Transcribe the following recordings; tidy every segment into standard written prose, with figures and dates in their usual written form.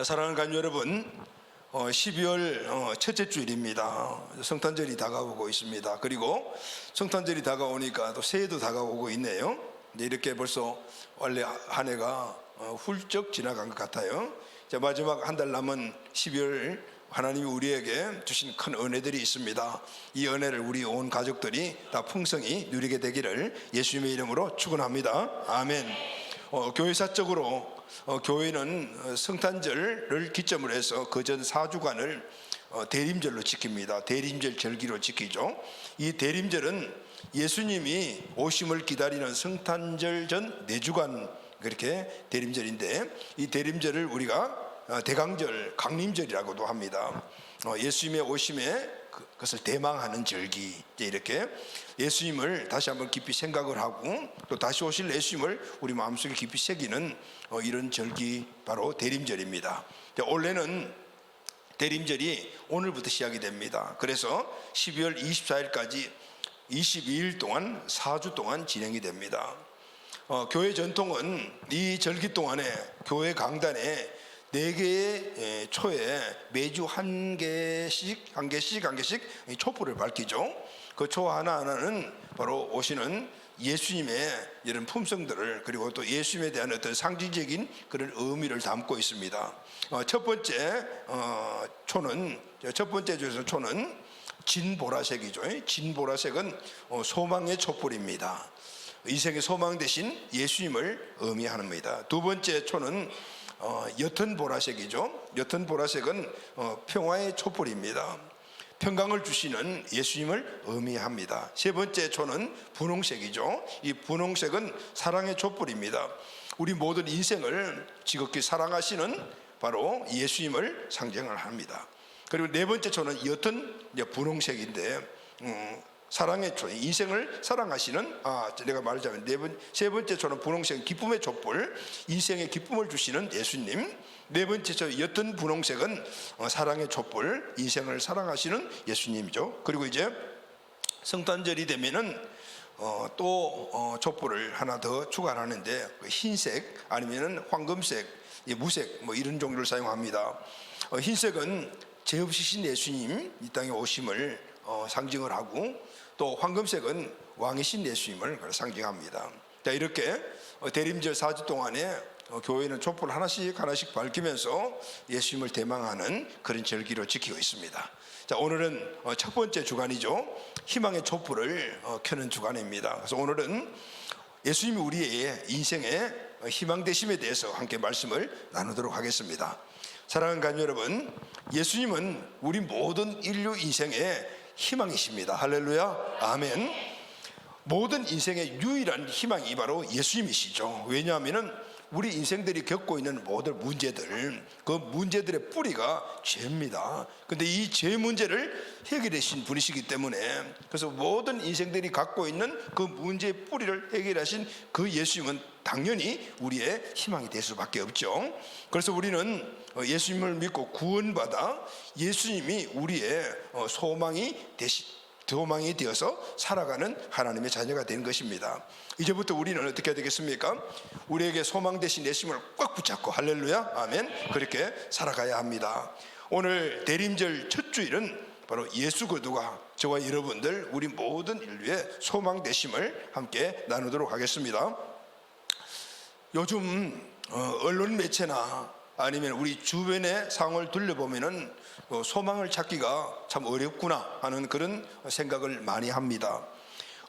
사랑하는 가족 여러분, 12월 첫째 주일입니다. 성탄절이 다가오고 있습니다. 그리고 성탄절이 다가오니까 또 새해도 다가오고 있네요. 이렇게 벌써 원래 한 해가 훌쩍 지나간 것 같아요. 마지막 한 달 남은 12월, 하나님이 우리에게 주신 큰 은혜들이 있습니다. 이 은혜를 우리 온 가족들이 다 풍성히 누리게 되기를 예수님의 이름으로 축원합니다. 아멘. 교회사적으로 교회는 성탄절을 기점으로 해서 그 전 4주간을 대림절로 지킵니다. 대림절 절기로 지키죠. 이 대림절은 예수님이 오심을 기다리는 성탄절 전 4주간 그렇게 대림절인데, 이 대림절을 우리가 대강절, 강림절이라고도 합니다. 예수님의 오심에 그것을 대망하는 절기, 이렇게 예수님을 다시 한번 깊이 생각을 하고 또 다시 오실 예수님을 우리 마음속에 깊이 새기는 이런 절기, 바로 대림절입니다. 원래는 대림절이 오늘부터 시작이 됩니다. 그래서 12월 24일까지 22일 동안 4주 동안 진행이 됩니다. 교회 전통은 이 절기 동안에 교회 강단에 4개의 초에 매주 한 개씩 촛불을 밝히죠. 그 초 하나하나는 바로 오시는 예수님의 이런 품성들을, 그리고 또 예수님에 대한 어떤 상징적인 그런 의미를 담고 있습니다. 첫 번째 주에서 초는 진보라색이죠. 진보라색은 소망의 촛불입니다. 인생의 소망 대신 예수님을 의미합니다. 두 번째 초는 옅은 보라색이죠. 옅은 보라색은 평화의 촛불입니다. 평강을 주시는 예수님을 의미합니다. 세 번째 초는 분홍색이죠. 이 분홍색은 사랑의 촛불입니다. 우리 모든 인생을 지극히 사랑하시는 바로 예수님을 상징을 합니다. 그리고 네 번째 초는 옅은 분홍색인데 사랑의 초, 인생을 사랑하시는, 내가 말하자면 세 번째 초는 분홍색, 기쁨의 촛불, 인생의 기쁨을 주시는 예수님. 네 번째 초 옅은 분홍색은 사랑의 촛불, 인생을 사랑하시는 예수님이죠. 그리고 이제 성탄절이 되면은 또 촛불을 하나 더 추가하는데, 흰색 아니면은 황금색, 무색 이런 종류를 사용합니다. 흰색은 죄 없으신 예수님 이 땅에 오심을 상징을 하고, 또 황금색은 왕이신 예수님을 상징합니다. 자, 이렇게 대림절 4주 동안에 교회는 촛불 하나씩 밝히면서 예수님을 대망하는 그런 절기로 지키고 있습니다. 자, 오늘은 첫 번째 주간이죠. 희망의 촛불을 켜는 주간입니다. 그래서 오늘은 예수님이 우리의 인생의 희망 되심에 대해서 함께 말씀을 나누도록 하겠습니다. 사랑하는 가족 여러분, 예수님은 우리 모든 인류 인생의 희망이십니다. 할렐루야, 아멘. 모든 인생의 유일한 희망이 바로 예수님이시죠. 왜냐하면 우리 인생들이 겪고 있는 모든 문제들, 그 문제들의 뿌리가 죄입니다. 근데 이 죄 문제를 해결해 주신 분이시기 때문에, 그래서 모든 인생들이 갖고 있는 그 문제의 뿌리를 해결하신 그 예수님은 당연히 우리의 희망이 될 수밖에 없죠. 그래서 우리는 예수님을 믿고 구원받아 예수님이 우리의 소망이 되어서 살아가는 하나님의 자녀가 되는 것입니다. 이제부터 우리는 어떻게 해야 되겠습니까? 우리에게 소망 되신 예수님을 꽉 붙잡고, 할렐루야, 아멘, 그렇게 살아가야 합니다. 오늘 대림절 첫 주일은 바로 예수 그리스도가 저와 여러분들, 우리 모든 인류의 소망 되심을 함께 나누도록 하겠습니다. 요즘 언론 매체나 아니면 우리 주변의 상황을 둘러보면은 소망을 찾기가 참 어렵구나 하는 그런 생각을 많이 합니다.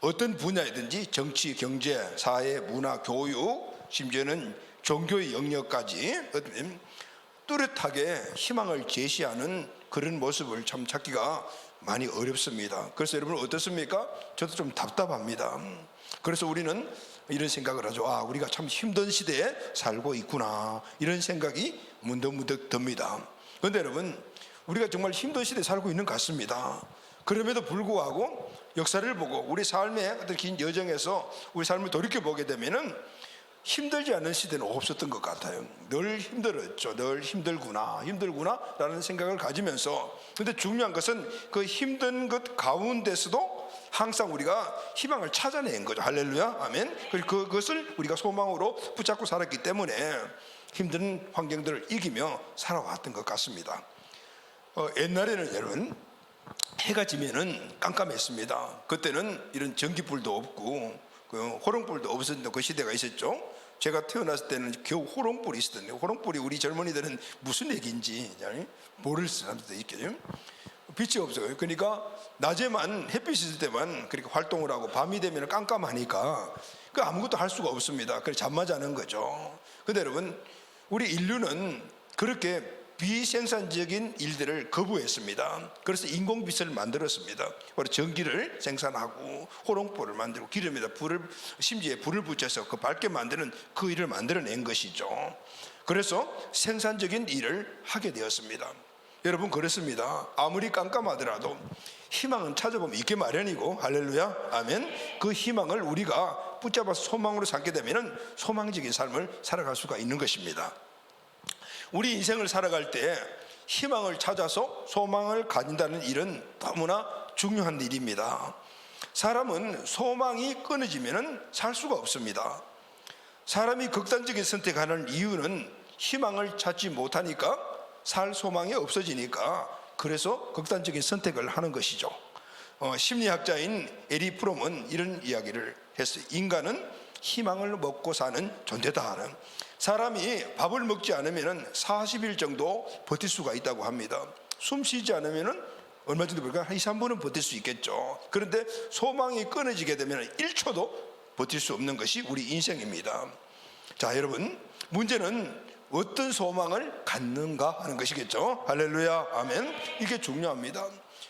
어떤 분야이든지 정치, 경제, 사회, 문화, 교육, 심지어는 종교의 영역까지 뚜렷하게 희망을 제시하는 그런 모습을 참 찾기가 많이 어렵습니다. 그래서 여러분 어떻습니까? 저도 좀 답답합니다. 그래서 우리는 이런 생각을 하죠. 우리가 참 힘든 시대에 살고 있구나, 이런 생각이 문득문득 듭니다. 그런데 여러분, 우리가 정말 힘든 시대에 살고 있는 것 같습니다. 그럼에도 불구하고 역사를 보고 우리 삶의 어떤 긴 여정에서 우리 삶을 돌이켜보게 되면은 힘들지 않은 시대는 없었던 것 같아요. 늘 힘들었죠. 늘 힘들구나 라는 생각을 가지면서, 근데 중요한 것은 그 힘든 것 가운데서도 항상 우리가 희망을 찾아낸 거죠. 할렐루야, 아멘. 그것을 우리가 소망으로 붙잡고 살았기 때문에 힘든 환경들을 이기며 살아왔던 것 같습니다. 옛날에는 여러분 해가 지면은 깜깜했습니다. 그때는 이런 전기불도 없고 호롱불도 없었던 그 시대가 있었죠. 제가 태어났을 때는 겨우 호롱불이 있었는데, 호롱불이 우리 젊은이들은 무슨 얘기인지 모를 사람들도 있겠죠. 빛이 없어요. 그러니까 낮에만 햇빛이 있을 때만 그렇게 활동을 하고 밤이 되면 깜깜하니까 그 아무것도 할 수가 없습니다. 그래서 잠만 자는 거죠. 근데 여러분, 우리 인류는 그렇게 비생산적인 일들을 거부했습니다. 그래서 인공빛을 만들었습니다. 바로 전기를 생산하고 호롱불을 만들고 기름에다 심지어 불을 붙여서 그 밝게 만드는 그 일을 만들어낸 것이죠. 그래서 생산적인 일을 하게 되었습니다. 여러분, 그렇습니다. 아무리 깜깜하더라도 희망은 찾아보면 있게 마련이고, 할렐루야, 아멘. 그 희망을 우리가 붙잡아서 소망으로 삼게 되면 소망적인 삶을 살아갈 수가 있는 것입니다. 우리 인생을 살아갈 때 희망을 찾아서 소망을 가진다는 일은 너무나 중요한 일입니다. 사람은 소망이 끊어지면 살 수가 없습니다. 사람이 극단적인 선택하는 이유는 희망을 찾지 못하니까, 살 소망이 없어지니까, 그래서 극단적인 선택을 하는 것이죠. 심리학자인 에리 프롬은 이런 이야기를 했어요. 인간은 희망을 먹고 사는 존재다 하는. 사람이 밥을 먹지 않으면 40일 정도 버틸 수가 있다고 합니다. 숨 쉬지 않으면 얼마 정도 볼까? 한 2, 3분은 버틸 수 있겠죠. 그런데 소망이 끊어지게 되면 1초도 버틸 수 없는 것이 우리 인생입니다. 자, 여러분, 문제는 어떤 소망을 갖는가 하는 것이겠죠. 할렐루야, 아멘. 이게 중요합니다.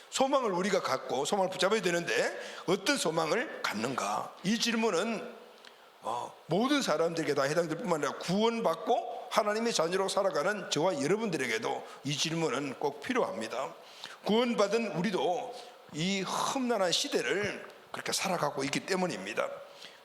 소망을 우리가 갖고 소망을 붙잡아야 되는데 어떤 소망을 갖는가? 이 질문은 모든 사람들에게 다 해당될 뿐만 아니라 구원받고 하나님의 자녀로 살아가는 저와 여러분들에게도 이 질문은 꼭 필요합니다. 구원받은 우리도 이 험난한 시대를 그렇게 살아가고 있기 때문입니다.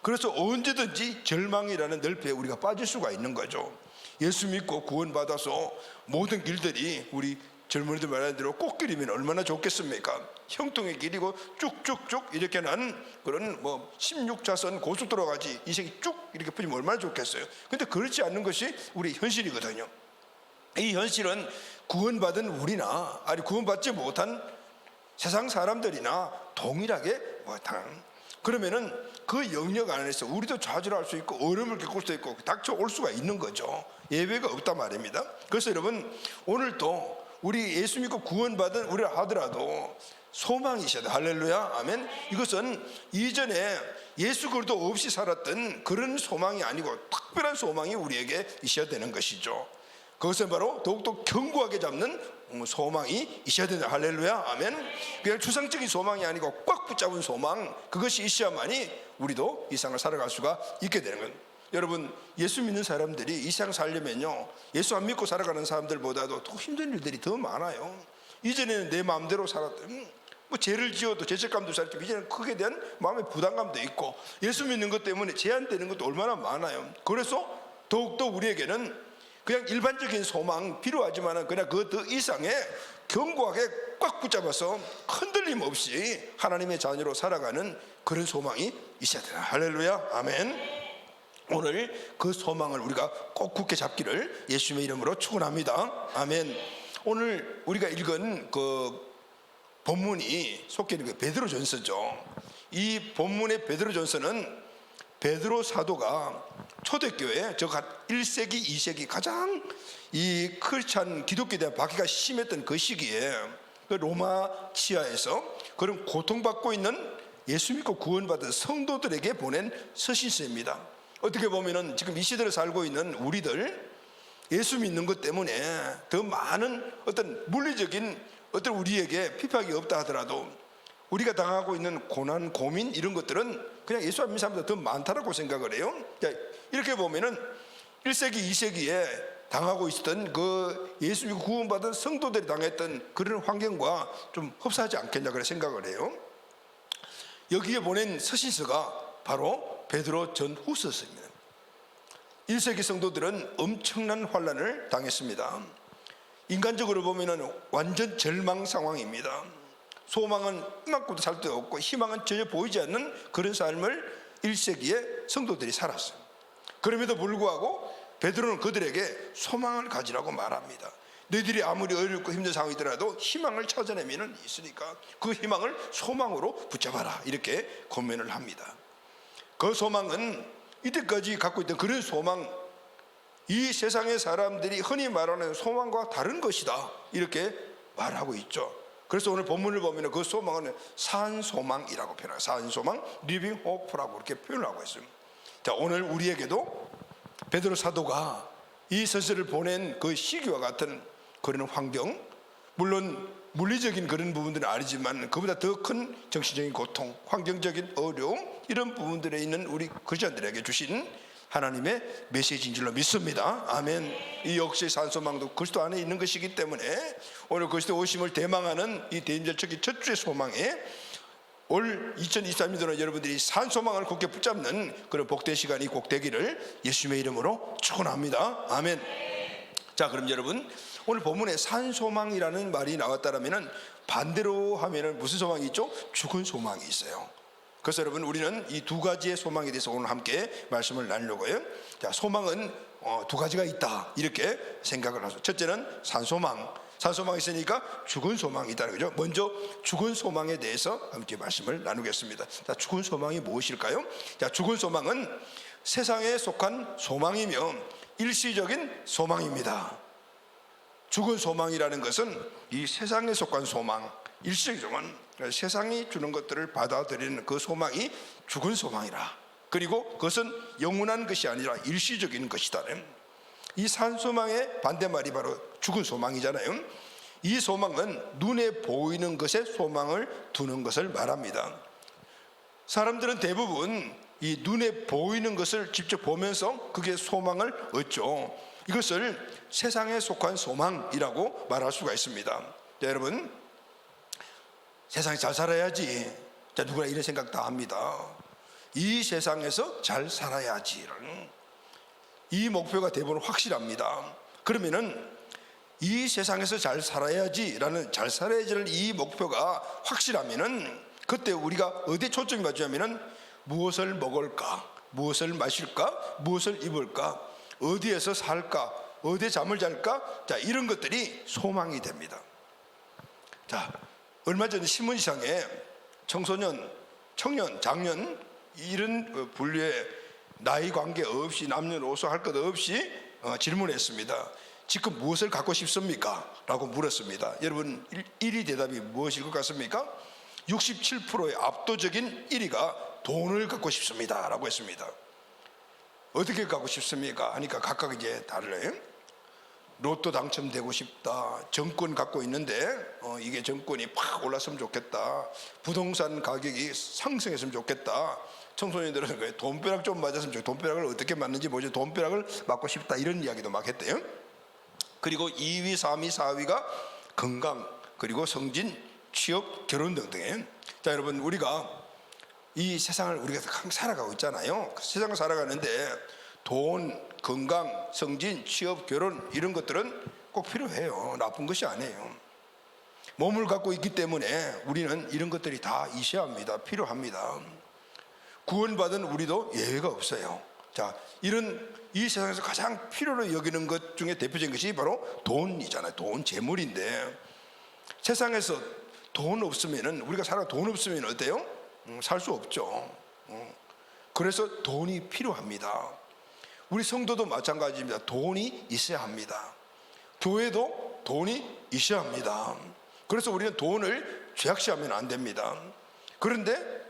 그래서 언제든지 절망이라는 널프에 우리가 빠질 수가 있는 거죠. 예수 믿고 구원받아서 모든 길들이 우리 젊은이들 말하는 대로 꽃길이면 얼마나 좋겠습니까? 형통의 길이고 쭉쭉쭉 이렇게 난 그런 16차선 고속도로 가지 인생이 쭉 이렇게 퍼지면 얼마나 좋겠어요. 근데 그렇지 않는 것이 우리 현실이거든요. 이 현실은 구원받은 우리나 아니 구원받지 못한 세상 사람들이나 동일하게 그러면은 그 영역 안에서 우리도 좌절할 수 있고 어려움을 겪을 수 있고 닥쳐올 수가 있는 거죠. 예외가 없단 말입니다. 그래서 여러분, 오늘도 우리 예수 믿고 구원받은 우리라 하더라도 소망이 있어야 돼. 할렐루야, 아멘. 이것은 이전에 예수 그리스도 없이 살았던 그런 소망이 아니고 특별한 소망이 우리에게 있어야 되는 것이죠. 그것은 바로 더욱더 견고하게 잡는 소망이 있어야 된다. 할렐루야, 아멘. 그냥 추상적인 소망이 아니고 꽉 붙잡은 소망, 그것이 있어야만이 우리도 이 세상을 살아갈 수가 있게 되는 거예요. 여러분, 예수 믿는 사람들이 이 세상 살려면요, 예수 안 믿고 살아가는 사람들보다도 더 힘든 일들이 더 많아요. 이전에는 내 마음대로 살았던 죄를 지어도 죄책감도 살고, 이제는 그에 대한 마음의 부담감도 있고, 예수 믿는 것 때문에 제한되는 것도 얼마나 많아요. 그래서 더욱더 우리에게는 그냥 일반적인 소망 필요하지만 그냥 그 더 이상의 견고하게 꽉 붙잡아서 흔들림 없이 하나님의 자녀로 살아가는 그런 소망이 있어야 돼요. 할렐루야, 아멘. 오늘 그 소망을 우리가 꼭 굳게 잡기를 예수님의 이름으로 축원합니다. 아멘. 오늘 우리가 읽은 그 본문이 속해 있는 게 베드로전서죠. 이 본문의 베드로전서는 베드로 사도가 초대교회 저 1세기 2세기 가장 이 크리스찬 기독교에 대한 박해가 심했던 그 시기에 그 로마 치하에서 그런 고통받고 있는 예수 믿고 구원받은 성도들에게 보낸 서신서입니다. 어떻게 보면은 지금 이 시대를 살고 있는 우리들, 예수 믿는 것 때문에 더 많은 어떤 물리적인 어떤 우리에게 피박이 없다 하더라도 우리가 당하고 있는 고난, 고민 이런 것들은 그냥 예수 안 믿는 사람보다 더 많다라고 생각을 해요. 이렇게 보면은 1세기, 2세기에 당하고 있었던 그 예수 믿고 구원받은 성도들이 당했던 그런 환경과 좀 흡사하지 않겠냐 그런 생각을 해요. 여기에 보낸 서신서가 바로 베드로 전후서입니다. 1세기 성도들은 엄청난 환난을 당했습니다. 인간적으로 보면은 완전 절망 상황입니다. 소망은 이만큼도 살 데 없고 희망은 전혀 보이지 않는 그런 삶을 1세기에 성도들이 살았어요. 그럼에도 불구하고 베드로는 그들에게 소망을 가지라고 말합니다. 너희들이 아무리 어렵고 힘든 상황이 더라도 희망을 찾아내면 있으니까 그 희망을 소망으로 붙잡아라, 이렇게 권면을 합니다. 그 소망은 이때까지 갖고 있던 그런 소망, 이 세상의 사람들이 흔히 말하는 소망과 다른 것이다, 이렇게 말하고 있죠. 그래서 오늘 본문을 보면 그 소망은 산소망이라고 표현해요. 산소망, 리빙 호프라고 이렇게 표현을 하고 있습니다. 자, 오늘 우리에게도 베드로 사도가 이 서술을 보낸 그 시기와 같은 그런 환경, 물론 물리적인 그런 부분들은 아니지만 그보다 더 큰 정신적인 고통, 환경적인 어려움, 이런 부분들에 있는 우리 그리스도인들에게 주신 하나님의 메시지인 줄로 믿습니다. 아멘. 이 역시 산소망도 그리스도 안에 있는 것이기 때문에 오늘 그리스도 오심을 대망하는 이 대인절 초기 첫 주의 소망에 올 2023년도는 여러분들이 산소망을 굳게 붙잡는 그런 복된 시간이 꼭 되기를 예수님의 이름으로 축원합니다. 아멘. 자, 그럼 여러분, 오늘 본문에 산소망이라는 말이 나왔다라면은 반대로 하면은 무슨 소망이 있죠? 죽은 소망이 있어요. 그래서 여러분, 우리는 이 두 가지의 소망에 대해서 오늘 함께 말씀을 나누려고요. 자, 소망은 두 가지가 있다, 이렇게 생각을 하죠. 첫째는 산소망. 산소망이 있으니까 죽은 소망이 있다는 거죠. 먼저 죽은 소망에 대해서 함께 말씀을 나누겠습니다. 자, 죽은 소망이 무엇일까요? 자, 죽은 소망은 세상에 속한 소망이며 일시적인 소망입니다. 죽은 소망이라는 것은 이 세상에 속한 소망, 일시적인 세상이 주는 것들을 받아들이는 그 소망이 죽은 소망이라. 그리고 그것은 영원한 것이 아니라 일시적인 것이다. 이 산소망의 반대말이 바로 죽은 소망이잖아요. 이 소망은 눈에 보이는 것에 소망을 두는 것을 말합니다. 사람들은 대부분 이 눈에 보이는 것을 직접 보면서 그게 소망을 얻죠. 이것을 세상에 속한 소망이라고 말할 수가 있습니다. 자, 여러분, 세상에 잘 살아야지. 자, 누구나 이런 생각 다 합니다. 이 세상에서 잘 살아야지라는 이 목표가 대부분 확실합니다. 그러면은 이 세상에서 잘 살아야지라는, 잘 살아야지라는 이 목표가 확실하면은 그때 우리가 어디에 초점이 맞추냐면은 무엇을 먹을까, 무엇을 마실까, 무엇을 입을까, 어디에서 살까, 어디에 잠을 잘까, 자, 이런 것들이 소망이 됩니다. 자, 얼마 전 신문시장에 청소년, 청년, 장년 이런 분류의 나이 관계 없이 남녀노소 할 것 없이 질문했습니다. 지금 무엇을 갖고 싶습니까? 라고 물었습니다. 여러분, 1위 대답이 무엇일 것 같습니까? 67%의 압도적인 1위가 돈을 갖고 싶습니다 라고 했습니다. 어떻게 갖고 싶습니까? 하니까 각각 이제 달라요. 로또 당첨되고 싶다, 정권 갖고 있는데 이게 정권이 팍 올랐으면 좋겠다, 부동산 가격이 상승했으면 좋겠다, 청소년들은 돈벼락 좀 맞았으면 좋겠다, 돈벼락을 어떻게 맞는지 모르죠, 돈벼락을 맞고 싶다, 이런 이야기도 막 했대요. 그리고 2위, 3위, 4위가 건강, 그리고 성진, 취업, 결혼 등등이에요. 자, 여러분, 우리가 이 세상을 우리가 항상 살아가고 있잖아요. 세상을 살아가는데 돈, 건강, 성진, 취업, 결혼 이런 것들은 꼭 필요해요. 나쁜 것이 아니에요. 몸을 갖고 있기 때문에 우리는 이런 것들이 다 있어야 합니다. 필요합니다. 구원받은 우리도 예외가 없어요. 자, 이런 이 세상에서 가장 필요로 여기는 것 중에 대표적인 것이 바로 돈이잖아요. 돈, 재물인데 세상에서 돈 없으면은, 우리가 살아 돈 없으면 어때요? 살 수 없죠. 그래서 돈이 필요합니다. 우리 성도도 마찬가지입니다. 돈이 있어야 합니다. 교회도 돈이 있어야 합니다. 그래서 우리는 돈을 죄악시하면 안 됩니다. 그런데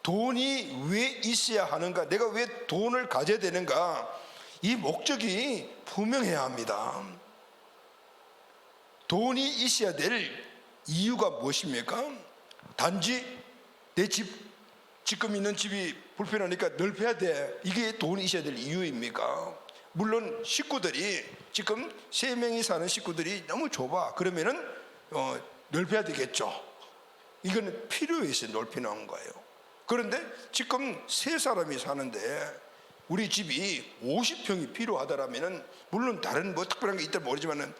돈이 왜 있어야 하는가, 내가 왜 돈을 가져야 되는가, 이 목적이 분명해야 합니다. 돈이 있어야 될 이유가 무엇입니까? 단지 내 지금 있는 집이 불편하니까 넓혀야 돼, 이게 돈이 있어야 될 이유입니까? 물론 식구들이 지금 3명이 사는 식구들이 너무 좁아, 그러면은 넓혀야 되겠죠. 이건 필요해서 넓히는 거예요. 그런데 지금 3사람이 사는데 우리 집이 50평이 필요하다라면은, 물론 다른 뭐 특별한 게 있다 모르지만은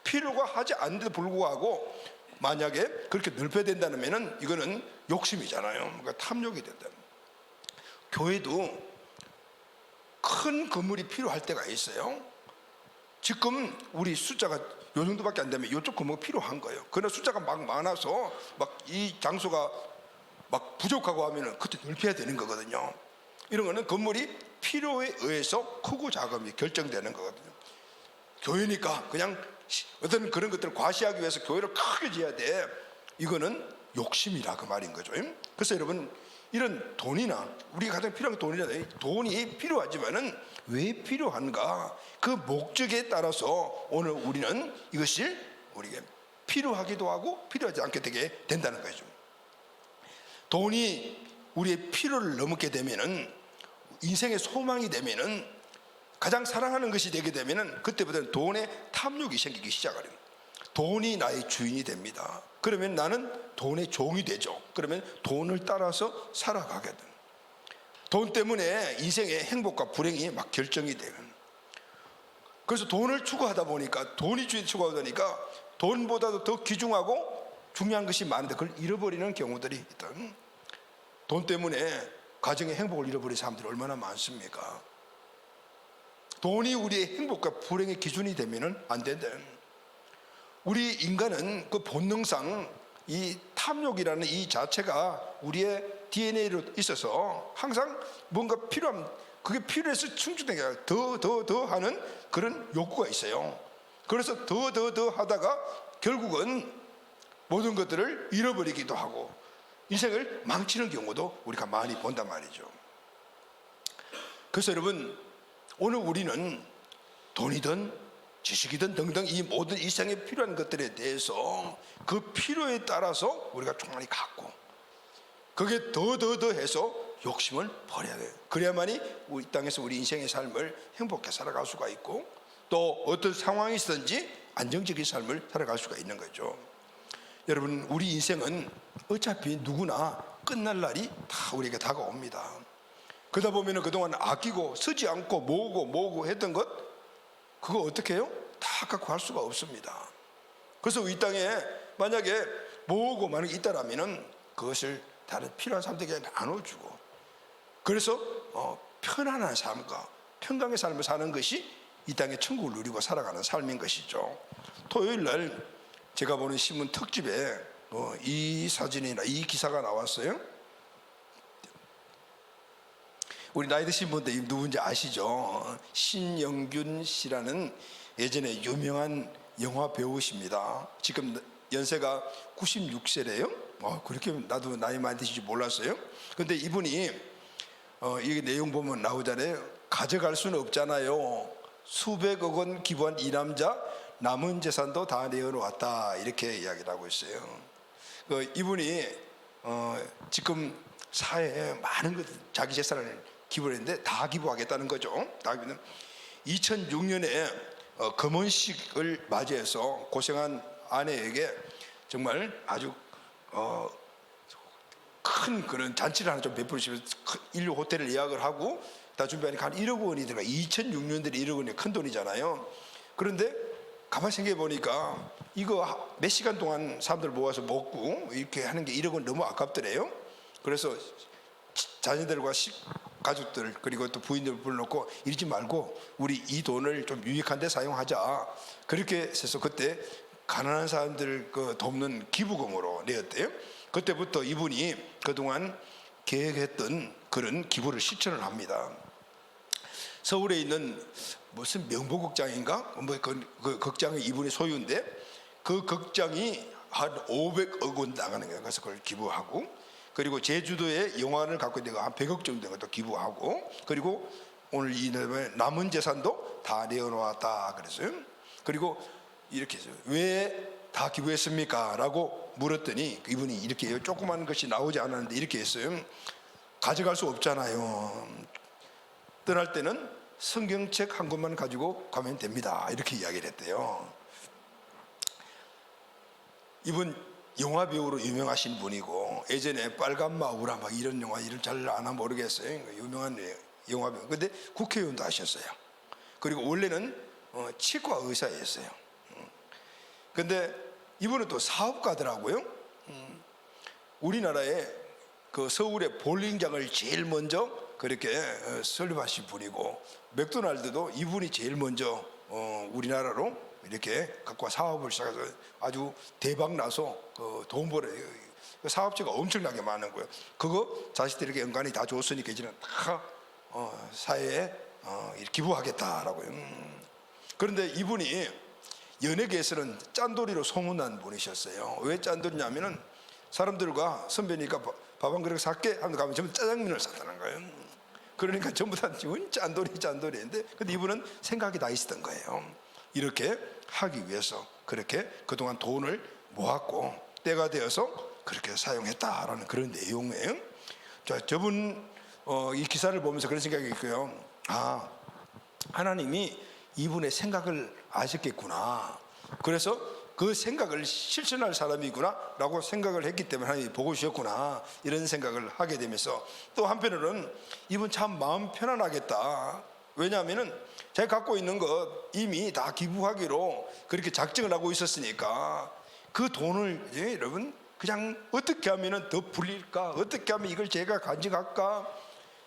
필요가 하지 않는데도 불구하고 만약에 그렇게 넓혀야 된다면은 이거는 욕심이잖아요. 그러니까 탐욕이 된다. 교회도 큰 건물이 필요할 때가 있어요. 지금 우리 숫자가 요 정도밖에 안 되면 이쪽 건물이 필요한 거예요. 그러나 숫자가 막 많아서 막 이 장소가 막 부족하고 하면은 그때 넓혀야 되는 거거든요. 이런 거는 건물이 필요에 의해서 크고 작음이 결정되는 거거든요. 교회니까 그냥 어떤 그런 것들을 과시하기 위해서 교회를 크게 지어야 돼. 이거는 욕심이라 그 말인 거죠. 그래서 여러분, 이런 돈이나 우리가 가장 필요한 게 돈이잖아요. 돈이 필요하지만은 왜 필요한가? 그 목적에 따라서 오늘 우리는 이것을 우리에게 필요하기도 하고 필요하지 않게 되게 된다는 거죠. 돈이 우리의 필요를 넘게 되면은, 인생의 소망이 되면은, 가장 사랑하는 것이 되게 되면은 그때부터는 돈의 탐욕이 생기기 시작해요. 돈이 나의 주인이 됩니다. 그러면 나는 돈의 종이 되죠. 그러면 돈을 따라서 살아가게 돼요. 돈 때문에 인생의 행복과 불행이 막 결정이 돼요. 그래서 돈을 추구하다 보니까, 돈이 주인 추구하다 보니까 돈보다도 더 귀중하고 중요한 것이 많은데 그걸 잃어버리는 경우들이 있다. 돈 때문에 가정의 행복을 잃어버린 사람들이 얼마나 많습니까? 돈이 우리의 행복과 불행의 기준이 되면은 안 된다. 우리 인간은 그 본능상 이 탐욕이라는 이 자체가 우리의 DNA로 있어서 항상 뭔가 필요함, 그게 필요해서 충족되게 더 하는 그런 욕구가 있어요. 그래서 더 하다가 결국은 모든 것들을 잃어버리기도 하고 인생을 망치는 경우도 우리가 많이 본단 말이죠. 그래서 여러분, 오늘 우리는 돈이든 지식이든 등등 이 모든 일상에 필요한 것들에 대해서 그 필요에 따라서 우리가 충만히 갖고, 그게 더 해서 욕심을 버려야 돼요. 그래야만이 우리 땅에서 우리 인생의 삶을 행복하게 살아갈 수가 있고, 또 어떤 상황이 있든지 안정적인 삶을 살아갈 수가 있는 거죠. 여러분, 우리 인생은 어차피 누구나 끝날 날이 다 우리에게 다가옵니다. 그러다 보면 그동안 아끼고 쓰지 않고 모으고 했던 것, 그거 어떻게 해요? 다 갖고 할 수가 없습니다. 그래서 이 땅에 만약에 모으고 만약에 있다라면 그것을 다른 필요한 사람들에게 나눠주고, 그래서 편안한 삶과 평강의 삶을 사는 것이 이 땅의 천국을 누리고 살아가는 삶인 것이죠. 토요일 날 제가 보는 신문 특집에 이 사진이나 이 기사가 나왔어요. 우리 나이 드신 분들 누군지 아시죠? 신영균 씨라는 예전에 유명한 영화 배우십니다. 지금 연세가 96세래요. 그렇게 나도 나이 많이 드신지 몰랐어요. 근데 이분이 이 내용 보면 나오잖아요. 가져갈 수는 없잖아요. 수백억 원 기부한 이 남자, 남은 재산도 다 내어놓았다, 이렇게 이야기를 하고 있어요. 이분이 지금 사회에 많은 것, 자기 재산을 기부를 했는데 다 기부하겠다는 거죠. 2006년에 금혼식을 맞이해서 고생한 아내에게 정말 아주 큰 그런 잔치를 하나 좀 베풀으시면서 인류 호텔을 예약을 하고 다 준비하니까 한 1억 원이 들어가. 2006년들이 1억 원이 큰 돈이잖아요. 그런데 가만히 생각해 보니까 이거 몇 시간 동안 사람들 모아서 먹고 이렇게 하는 게 1억 원 너무 아깝더래요. 그래서 자녀들과 가족들 그리고 또 부인들 불러놓고 이러지 말고 우리 이 돈을 좀 유익한 데 사용하자, 그렇게 해서 그때 가난한 사람들 돕는 기부금으로 내었대요. 그때부터 이분이 그동안 계획했던 그런 기부를 실천을 합니다. 서울에 있는 무슨 명보극장인가? 그 극장이 이분이 소유인데 그 극장이 한 500억 원 나가는 거예요. 그래서 그걸 기부하고, 그리고 제주도에 영화관을 갖고 있는 거 한 100억 정도 되는 것도 기부하고, 그리고 오늘 이 남은 재산도 다 내어놓았다 그랬어요. 그리고 이렇게 해서 왜 다 기부했습니까? 라고 물었더니 이분이 이렇게 조그만 것이 나오지 않았는데 이렇게 했어요. 가져갈 수 없잖아요. 떠날 때는 성경책 한 권만 가지고 가면 됩니다, 이렇게 이야기를 했대요. 이분 영화 배우로 유명하신 분이고 예전에 빨간 마우라 막 이런 영화 이름 잘 아나 모르겠어요. 유명한 영화 배우. 근데 국회의원도 하셨어요. 그리고 원래는 치과 의사였어요. 근데 이분은 또 사업가더라고요. 우리나라에 그 서울의 볼링장을 제일 먼저 그렇게 설립하신 분이고, 맥도날드도 이분이 제일 먼저 우리나라로 이렇게 갖고 와 사업을 시작해서 아주 대박 나서 돈 벌어요. 사업체가 엄청나게 많은 거예요. 그거 자식들에게 연간이 다 줬으니까 이제는 다 사회에 기부하겠다라고요. 그런데 이분이 연예계에서는 짠돌이로 소문난 분이셨어요. 왜 짠돌이냐면은 사람들과 선배니까 밥 한 그릇 살게 하면 가면 전부 짜장면을 샀다는 거예요. 그러니까 전부 다 짠돌이인데 근데 이분은 생각이 다 있었던 거예요. 이렇게 하기 위해서 그렇게 그동안 돈을 모았고 때가 되어서 그렇게 사용했다라는 그런 내용이에요. 자, 저분 이 기사를 보면서 그런 생각이 있고요. 아, 하나님이 이분의 생각을 아셨겠구나. 그래서 그 생각을 실천할 사람이구나 라고 생각을 했기 때문에 하나님이 보고 주셨구나 이런 생각을 하게 되면서 또 한편으로는 이분 참 마음 편안하겠다. 왜냐하면 제가 갖고 있는 것 이미 다 기부하기로 그렇게 작정을 하고 있었으니까 그 돈을 여러분 그냥 어떻게 하면 더 불릴까, 어떻게 하면 이걸 제가 간직할까,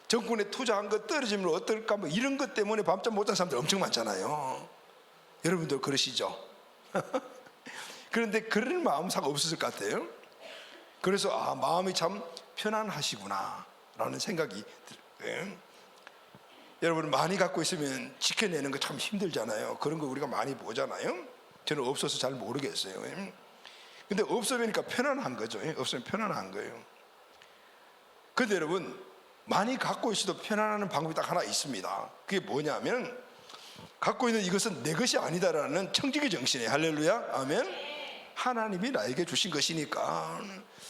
정권에 투자한 거 떨어지면 어떨까, 뭐 이런 것 때문에 밤잠 못 자는 사람들 엄청 많잖아요. 여러분들 그러시죠? 그런데 그런 마음사가 없었을 것 같아요. 그래서 마음이 참 편안하시구나 라는 생각이 들어요. 여러분 많이 갖고 있으면 지켜내는 거 참 힘들잖아요. 그런 거 우리가 많이 보잖아요. 저는 없어서 잘 모르겠어요. 근데 없으니까 편안한 거죠. 없으면 편안한 거예요. 근데 여러분 많이 갖고 있어도 편안한 방법이 딱 하나 있습니다. 그게 뭐냐면 갖고 있는 이것은 내 것이 아니다라는 청지기 정신이에요. 할렐루야, 아멘. 하나님이 나에게 주신 것이니까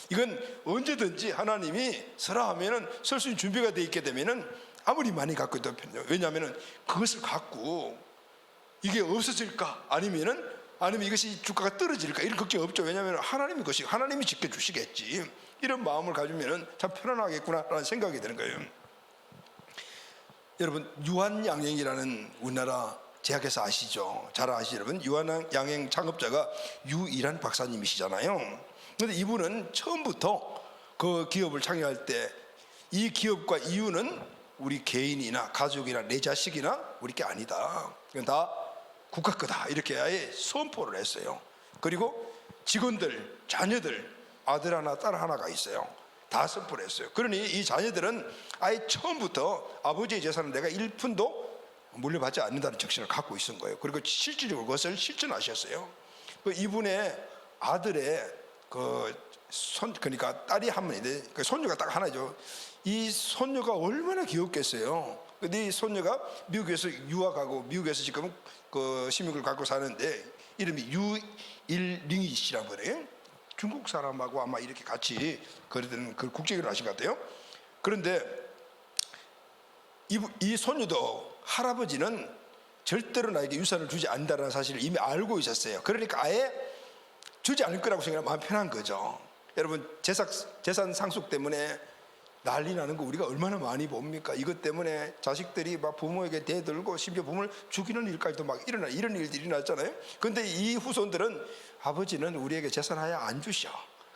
이건 언제든지 하나님이 서라 하면은 설 수 있는 준비가 돼 있게 되면은 아무리 많이 갖고 있어도 편해요. 왜냐하면은 그것을 갖고 이게 없어질까 아니면 이것이 주가가 떨어질까 이런 걱정 없죠. 왜냐하면 하나님의 것이 하나님이 지켜주시겠지. 이런 마음을 가지면은 참 편안하겠구나라는 생각이 드는 거예요. 여러분 유한양행이라는 우리나라 제약회사 아시죠? 잘 아시죠? 여러분 유한양행 창업자가 유일한 박사님이시잖아요. 그런데 이분은 처음부터 그 기업을 창립할 때 이 기업과 이유는 우리 개인이나 가족이나 내 자식이나 우리 게 아니다. 이건 다 국가 거다. 이렇게 아예 선포를 했어요. 그리고 직원들, 자녀들 아들 하나 딸 하나가 있어요. 다 선포를 했어요. 그러니 이 자녀들은 아예 처음부터 아버지의 재산을 내가 1푼도 물려받지 않는다는 정신을 갖고 있은 거예요. 그리고 실질적으로 그것을 실천하셨어요. 이분의 아들의 그러니까 딸이 한 분인데 손녀가 딱 하나죠. 이 손녀가 얼마나 귀엽겠어요. 근데 이 손녀가 미국에서 유학하고 미국에서 지금 그 시민을 갖고 사는데 이름이 유일링이 씨라고 그래요. 중국 사람하고 아마 이렇게 같이 그러던 그 국제결혼 하신 것 같아요. 그런데 이 손녀도 할아버지는 절대로 나에게 유산을 주지 않는다는 사실을 이미 알고 있었어요. 그러니까 아예 주지 않을 거라고 생각하면 마음 편한 거죠. 여러분 재산 상속 때문에 난리 나는 거 우리가 얼마나 많이 봅니까? 이것 때문에 자식들이 막 부모에게 대들고 심지어 부모를 죽이는 일까지도 막 이런 일들이 일어났잖아요. 그런데 이 후손들은 아버지는 우리에게 재산 아예 안 주셔.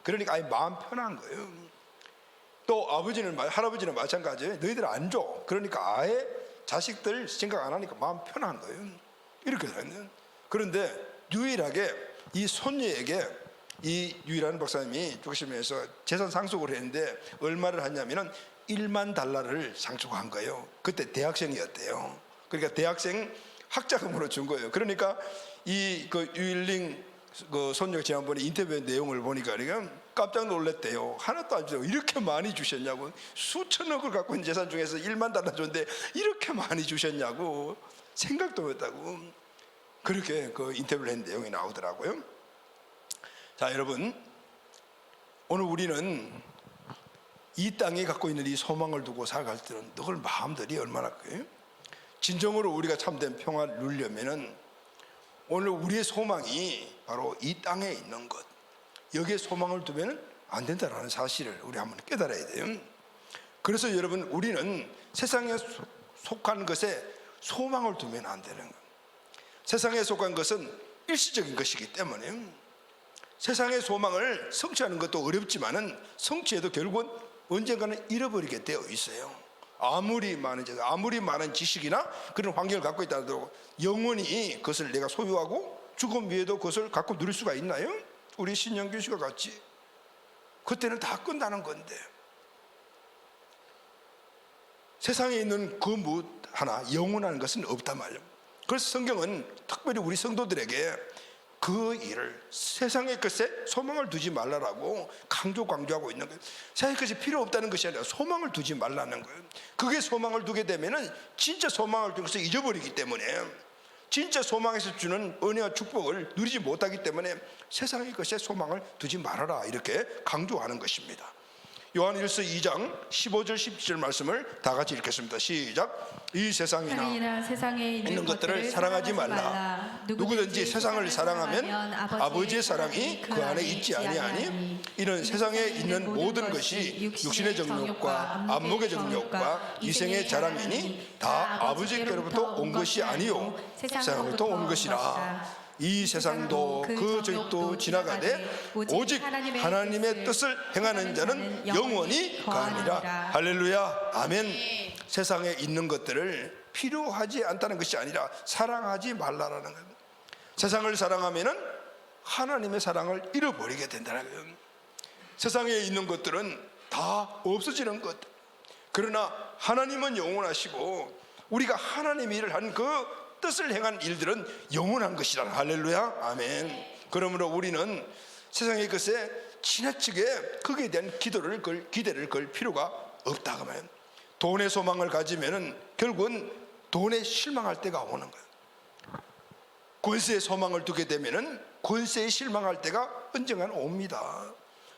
그러니까 아예 마음 편한 거예요. 또 할아버지는 마찬가지예요. 너희들 안 줘. 그러니까 아예 자식들 생각 안 하니까 마음 편한 거예요. 이렇게 되는. 그런데 유일하게 이 손녀에게 이 유일한 박사님이 죽으시면서 재산 상속을 했는데 얼마를 했냐면은 1만 달러를 상속한 거예요. 그때 대학생이었대요. 그러니까 대학생 학자금으로 준 거예요. 그러니까 이 유일링 손녀가 지난번에 인터뷰 내용을 보니까 깜짝 놀랐대요. 하나도 안 주고 이렇게 많이 주셨냐고. 수천억을 갖고 있는 재산 중에서 1만 달러 줬는데 이렇게 많이 주셨냐고 생각도 못했다고 그렇게 인터뷰를 한 내용이 나오더라고요. 자, 여러분 오늘 우리는 이 땅에 갖고 있는 이 소망을 두고 살아갈 때는 늘 마음들이 얼마나 진정으로 우리가 참된 평화를 누리려면은 오늘 우리의 소망이 바로 이 땅에 있는 것, 여기에 소망을 두면 안 된다는 사실을 우리 한번 깨달아야 돼요. 그래서 여러분 우리는 세상에 속한 것에 소망을 두면 안 되는 거예요. 세상에 속한 것은 일시적인 것이기 때문에 세상의 소망을 성취하는 것도 어렵지만은 성취해도 결국은 언젠가는 잃어버리게 되어 있어요. 아무리 많은 지식이나 그런 환경을 갖고 있다 하더라도 영원히 그것을 내가 소유하고 죽음 위에도 그것을 갖고 누릴 수가 있나요? 우리 신영균 씨가 같이 그때는 다 끝나는 건데, 세상에 있는 그 무엇 하나 영원한 것은 없단 말이에요. 그래서 성경은 특별히 우리 성도들에게 그 일을, 세상의 것에 소망을 두지 말라라고 강조하고 있는 거예요. 세상의 것이 필요 없다는 것이 아니라 소망을 두지 말라는 거예요. 그게 소망을 두게 되면은 진짜 소망을 두는 것을 잊어버리기 때문에, 진짜 소망에서 주는 은혜와 축복을 누리지 못하기 때문에 세상의 것에 소망을 두지 말아라, 이렇게 강조하는 것입니다. 요한일서 2장 15절 17절 말씀을 다 같이 읽겠습니다. 시작. 이 세상이나 세상에 있는 것들을 사랑하지 말라. 누구든지 세상을 사랑하면 아버지의 사랑이 그 안에 있지 아니하니, 이는 세상에 있는 모든 것이 육신의 정욕과 안목의 정욕과 이생의 자랑이니 다 아버지께로부터 온 것이 아니요 세상으로부터 온 것이라. 이 세상도 그 저희도 지나가되 오직 하나님의 뜻을 행하는 자는 영원히 가니라. 할렐루야, 아멘. 세상에 있는 것들을 필요하지 않다는 것이 아니라 사랑하지 말라라는 거예요. 세상을 사랑하면은 하나님의 사랑을 잃어버리게 된다는 거예요. 세상에 있는 것들은 다 없어지는 것, 그러나 하나님은 영원하시고 우리가 하나님의 일을 한 그 뜻을 행한 일들은 영원한 것이라. 할렐루야, 아멘. 그러므로 우리는 세상의 것에 지나치게 거기에 대한 기대를 걸 필요가 없다고 말해요. 돈의 소망을 가지면은 결국은 돈에 실망할 때가 오는 거예요. 권세의 소망을 두게 되면은 권세에 실망할 때가 언젠가는 옵니다.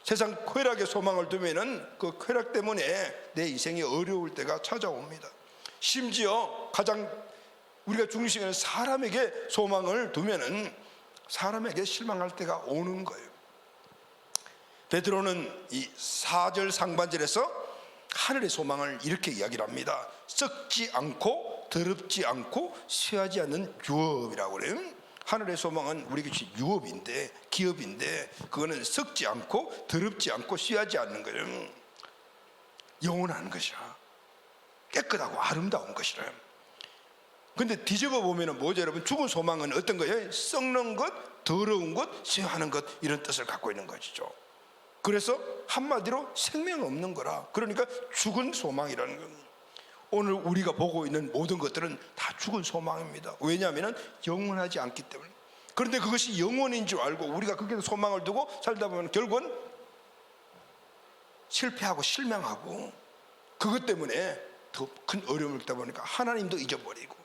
세상 쾌락의 소망을 두면은 그 쾌락 때문에 내 인생이 어려울 때가 찾아옵니다. 심지어 가장 우리가 중심에는 사람에게 소망을 두면은 사람에게 실망할 때가 오는 거예요. 베드로는 이 4절 상반절에서 하늘의 소망을 이렇게 이야기를 합니다. 썩지 않고 더럽지 않고 쇠하지 않는 유업이라고 그래요. 하늘의 소망은 우리에게 유업인데, 기업인데, 그거는 썩지 않고 더럽지 않고 쇠하지 않는 거예요. 영원한 것이라, 깨끗하고 아름다운 것이라. 근데 뒤집어 보면 뭐죠, 여러분? 죽은 소망은 어떤 거예요? 썩는 것, 더러운 것, 쇠하는 것, 이런 뜻을 갖고 있는 것이죠. 그래서 한마디로 생명 없는 거라. 그러니까 죽은 소망이라는 겁니다. 오늘 우리가 보고 있는 모든 것들은 다 죽은 소망입니다. 왜냐하면 영원하지 않기 때문에. 그런데 그것이 영원인 줄 알고 우리가 거기에 소망을 두고 살다 보면 결국은 실패하고 실망하고, 그것 때문에 더 큰 어려움을 겪다 보니까 하나님도 잊어버리고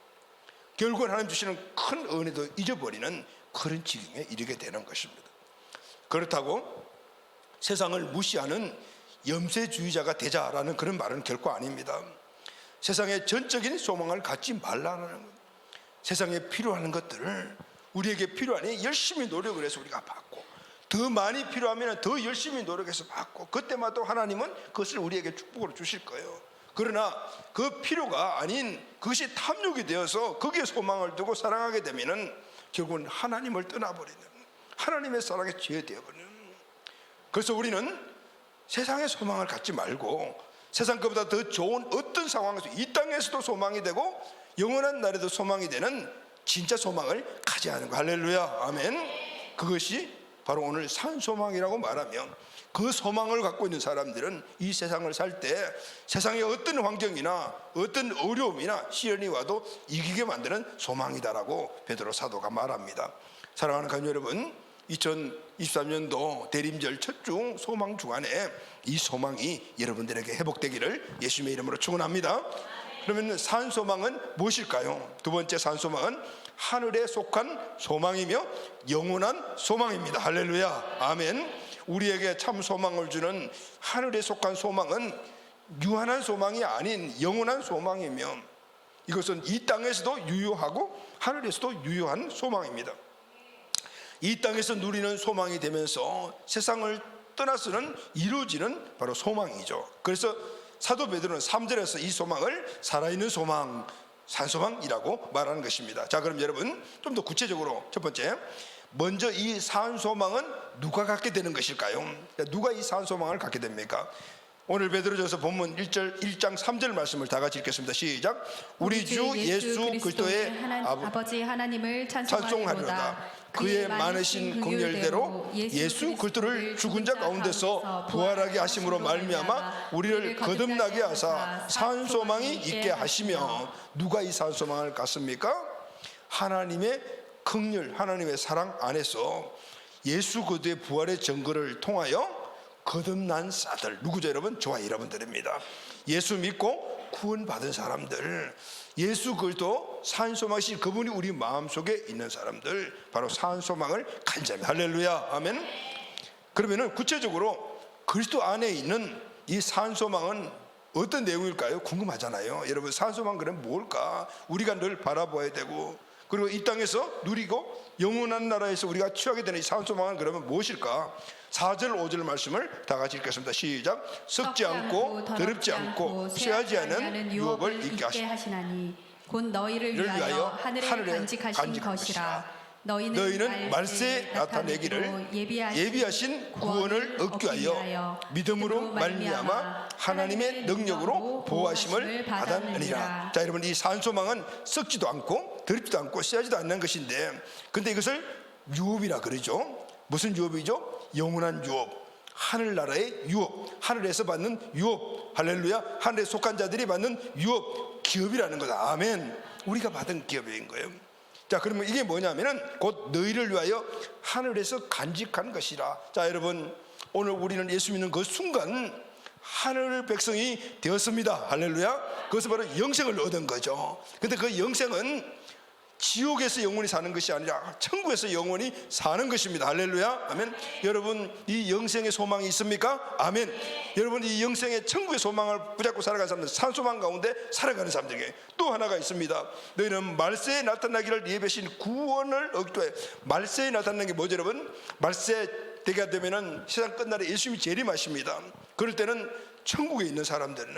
결국은 하나님 주시는 큰 은혜도 잊어버리는 그런 지경에 이르게 되는 것입니다. 그렇다고 세상을 무시하는 염세주의자가 되자라는 그런 말은 결코 아닙니다. 세상에 전적인 소망을 갖지 말라는 것, 세상에 필요한 것들을 우리에게 필요하니 열심히 노력을 해서 우리가 받고, 더 많이 필요하면 더 열심히 노력해서 받고, 그때마다 하나님은 그것을 우리에게 축복으로 주실 거예요. 그러나 그 필요가 아닌 그것이 탐욕이 되어서 거기에 소망을 두고 사랑하게 되면은 결국은 하나님을 떠나버리는, 하나님의 사랑에 죄되어버리는. 그래서 우리는 세상의 소망을 갖지 말고 세상 것보다 더 좋은 어떤 상황에서, 이 땅에서도 소망이 되고 영원한 날에도 소망이 되는 진짜 소망을 가져야 하는 거. 할렐루야, 아멘. 그것이 바로 오늘 산소망이라고 말하며, 그 소망을 갖고 있는 사람들은 이 세상을 살 때 세상의 어떤 환경이나 어떤 어려움이나 시련이 와도 이기게 만드는 소망이다라고 베드로 사도가 말합니다. 사랑하는 가족 여러분, 2023년도 대림절 첫 주 소망 주간에 이 소망이 여러분들에게 회복되기를 예수님의 이름으로 축원합니다. 그러면 산소망은 무엇일까요? 두 번째 산소망은 하늘에 속한 소망이며 영원한 소망입니다. 할렐루야, 아멘. 우리에게 참 소망을 주는 하늘에 속한 소망은 유한한 소망이 아닌 영원한 소망이며, 이것은 이 땅에서도 유효하고 하늘에서도 유효한 소망입니다. 이 땅에서 누리는 소망이 되면서 세상을 떠나서는 이루어지는 바로 소망이죠. 그래서 사도 베드로는 3절에서 이 소망을 살아있는 소망, 산소망이라고 말하는 것입니다. 자, 그럼 여러분 좀 더 구체적으로 첫 번째, 먼저 이 산소망은 누가 갖게 되는 것일까요? 누가 이 산소망을 갖게 됩니까? 오늘 베드로전서 본문 1장 3절 말씀을 다 같이 읽겠습니다. 시작. 우리 주 예수 그리스도의 아버지 하나님을 찬송하리로다. 그의 많으신 긍휼대로 예수 그리스도를 죽은 자 가운데서 부활하게 하심으로 말미암아 우리를 거듭나게 하사 산 소망이 있게 하시며, 누가 이 산 소망을 갖습니까? 하나님의 긍휼, 하나님의 사랑 안에서 예수 그리스도의 부활의 증거를 통하여 거듭난 자들, 누구죠 여러분? 저와 여러분들입니다. 예수 믿고 구원받은 사람들, 예수 그리스도 산소망이신 그분이 우리 마음속에 있는 사람들, 바로 산소망을 가진 자입니다. 할렐루야, 아멘. 그러면은 구체적으로 그리스도 안에 있는 이 산소망은 어떤 내용일까요? 궁금하잖아요. 여러분, 산소망 그러면 뭘까? 우리가 늘 바라봐야 되고, 그리고 이 땅에서 누리고 영원한 나라에서 우리가 취하게 되는 이 산소망은 그러면 무엇일까? 4절 5절 말씀을 다 같이 읽겠습니다. 시작. 썩지 않고 더럽지 않고 쇠하지 않은 유업을 있게 하시나니 곧 너희를 위하여 하늘에 간직하신 것이라. 너희는 말세에 나타내기를 예비하신 구원을 얻기 위하여 믿음으로 말미암아 하나님의 능력으로 보호하심을 받았느니라. 자, 여러분, 이 산소망은 썩지도 않고 더럽지도 않고 쇠하지도 않는 것인데, 근데 이것을 유업이라 그러죠. 무슨 유업이죠? 영원한 유업, 하늘나라의 유업, 하늘에서 받는 유업. 할렐루야. 하늘에 속한 자들이 받는 유업, 기업이라는 거다. 아멘. 우리가 받은 기업인 거예요. 자, 그러면 이게 뭐냐면은 곧 너희를 위하여 하늘에서 간직한 것이라. 자, 여러분, 오늘 우리는 예수 믿는 그 순간 하늘 백성이 되었습니다. 할렐루야. 그것은 바로 영생을 얻은 거죠. 근데 그 영생은 지옥에서 영원히 사는 것이 아니라 천국에서 영원히 사는 것입니다. 할렐루야, 아멘. 여러분, 이 영생의 소망이 있습니까? 아멘. 여러분, 이 영생의 천국의 소망을 붙잡고 살아가는 사람들, 산소망 가운데 살아가는 사람들에게 또 하나가 있습니다. 너희는 말세에 나타나기를 예배신 구원을 얻기 위해. 말세에 나타나는 게 뭐죠, 여러분? 말세 때가 되면은 세상 끝날에 예수님이 재림하십니다. 그럴 때는 천국에 있는 사람들은,